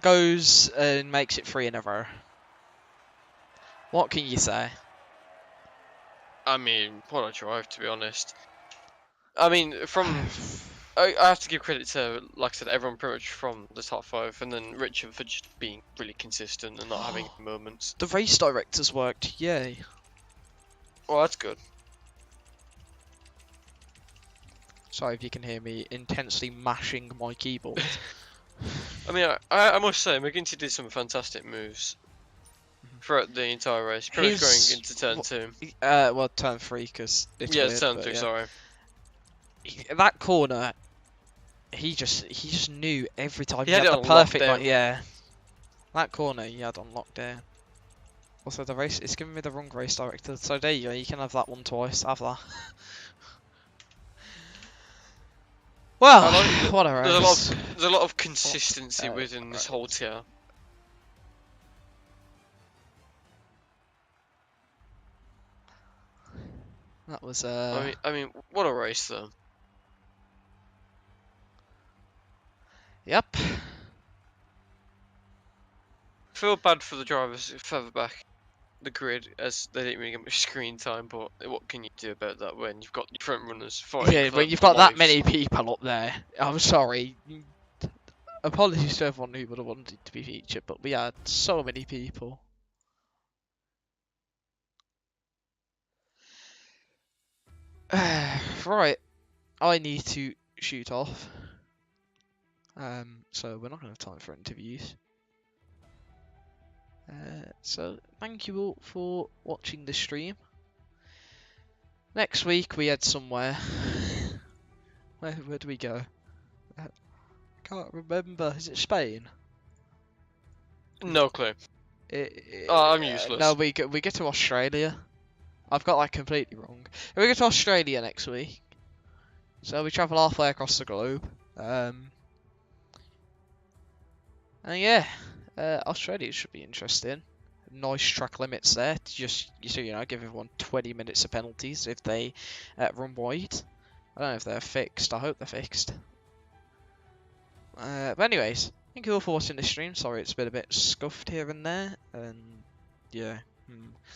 goes and makes it 3 in a row. What can you say? I mean, what a drive, to be honest. I mean, from I have to give credit to, like I said, everyone pretty much from the top 5, and then Richard for just being really consistent and not having moments. The race directors worked, yay. Well, that's good. Sorry if you can hear me intensely mashing my keyboard. I mean, I must say, McGinty did some fantastic moves throughout the entire race. Pretty much going into turn 2. Well, turn 3, because it's Yeah, weird, turn 3, yeah. sorry. That corner, he just knew every time he had had it the on perfect, lockdown. yeah. That corner he had on lockdown. Also, the race, it's giving me the wrong race director, so there you go, you can have that one twice, have that. Well, what a race. There's a lot of consistency within this whole tier. That was I mean, what a race though. Yep. Feel bad for the drivers further back the grid, as they didn't really get much screen time, but what can you do about that when you've got your front runners fighting? Yeah, for when you've got lives? that many people up there. I'm sorry. Apologies to everyone who would have wanted to be featured, but we had so many people. Right, I need to shoot off. So we're not going to have time for interviews. So thank you all for watching the stream. Next week we head somewhere. Where do we go? Can't remember. Is it Spain? No clue. I'm useless. No, we go to Australia. I've got that completely wrong. We go to Australia next week. So we travel halfway across the globe. And yeah, Australia should be interesting. Nice track limits there. Just so you know, give everyone 20 minutes of penalties if they run wide. I don't know if they're fixed. I hope they're fixed. But anyways, thank you all for watching this stream. Sorry it's been a bit scuffed here and there. And yeah.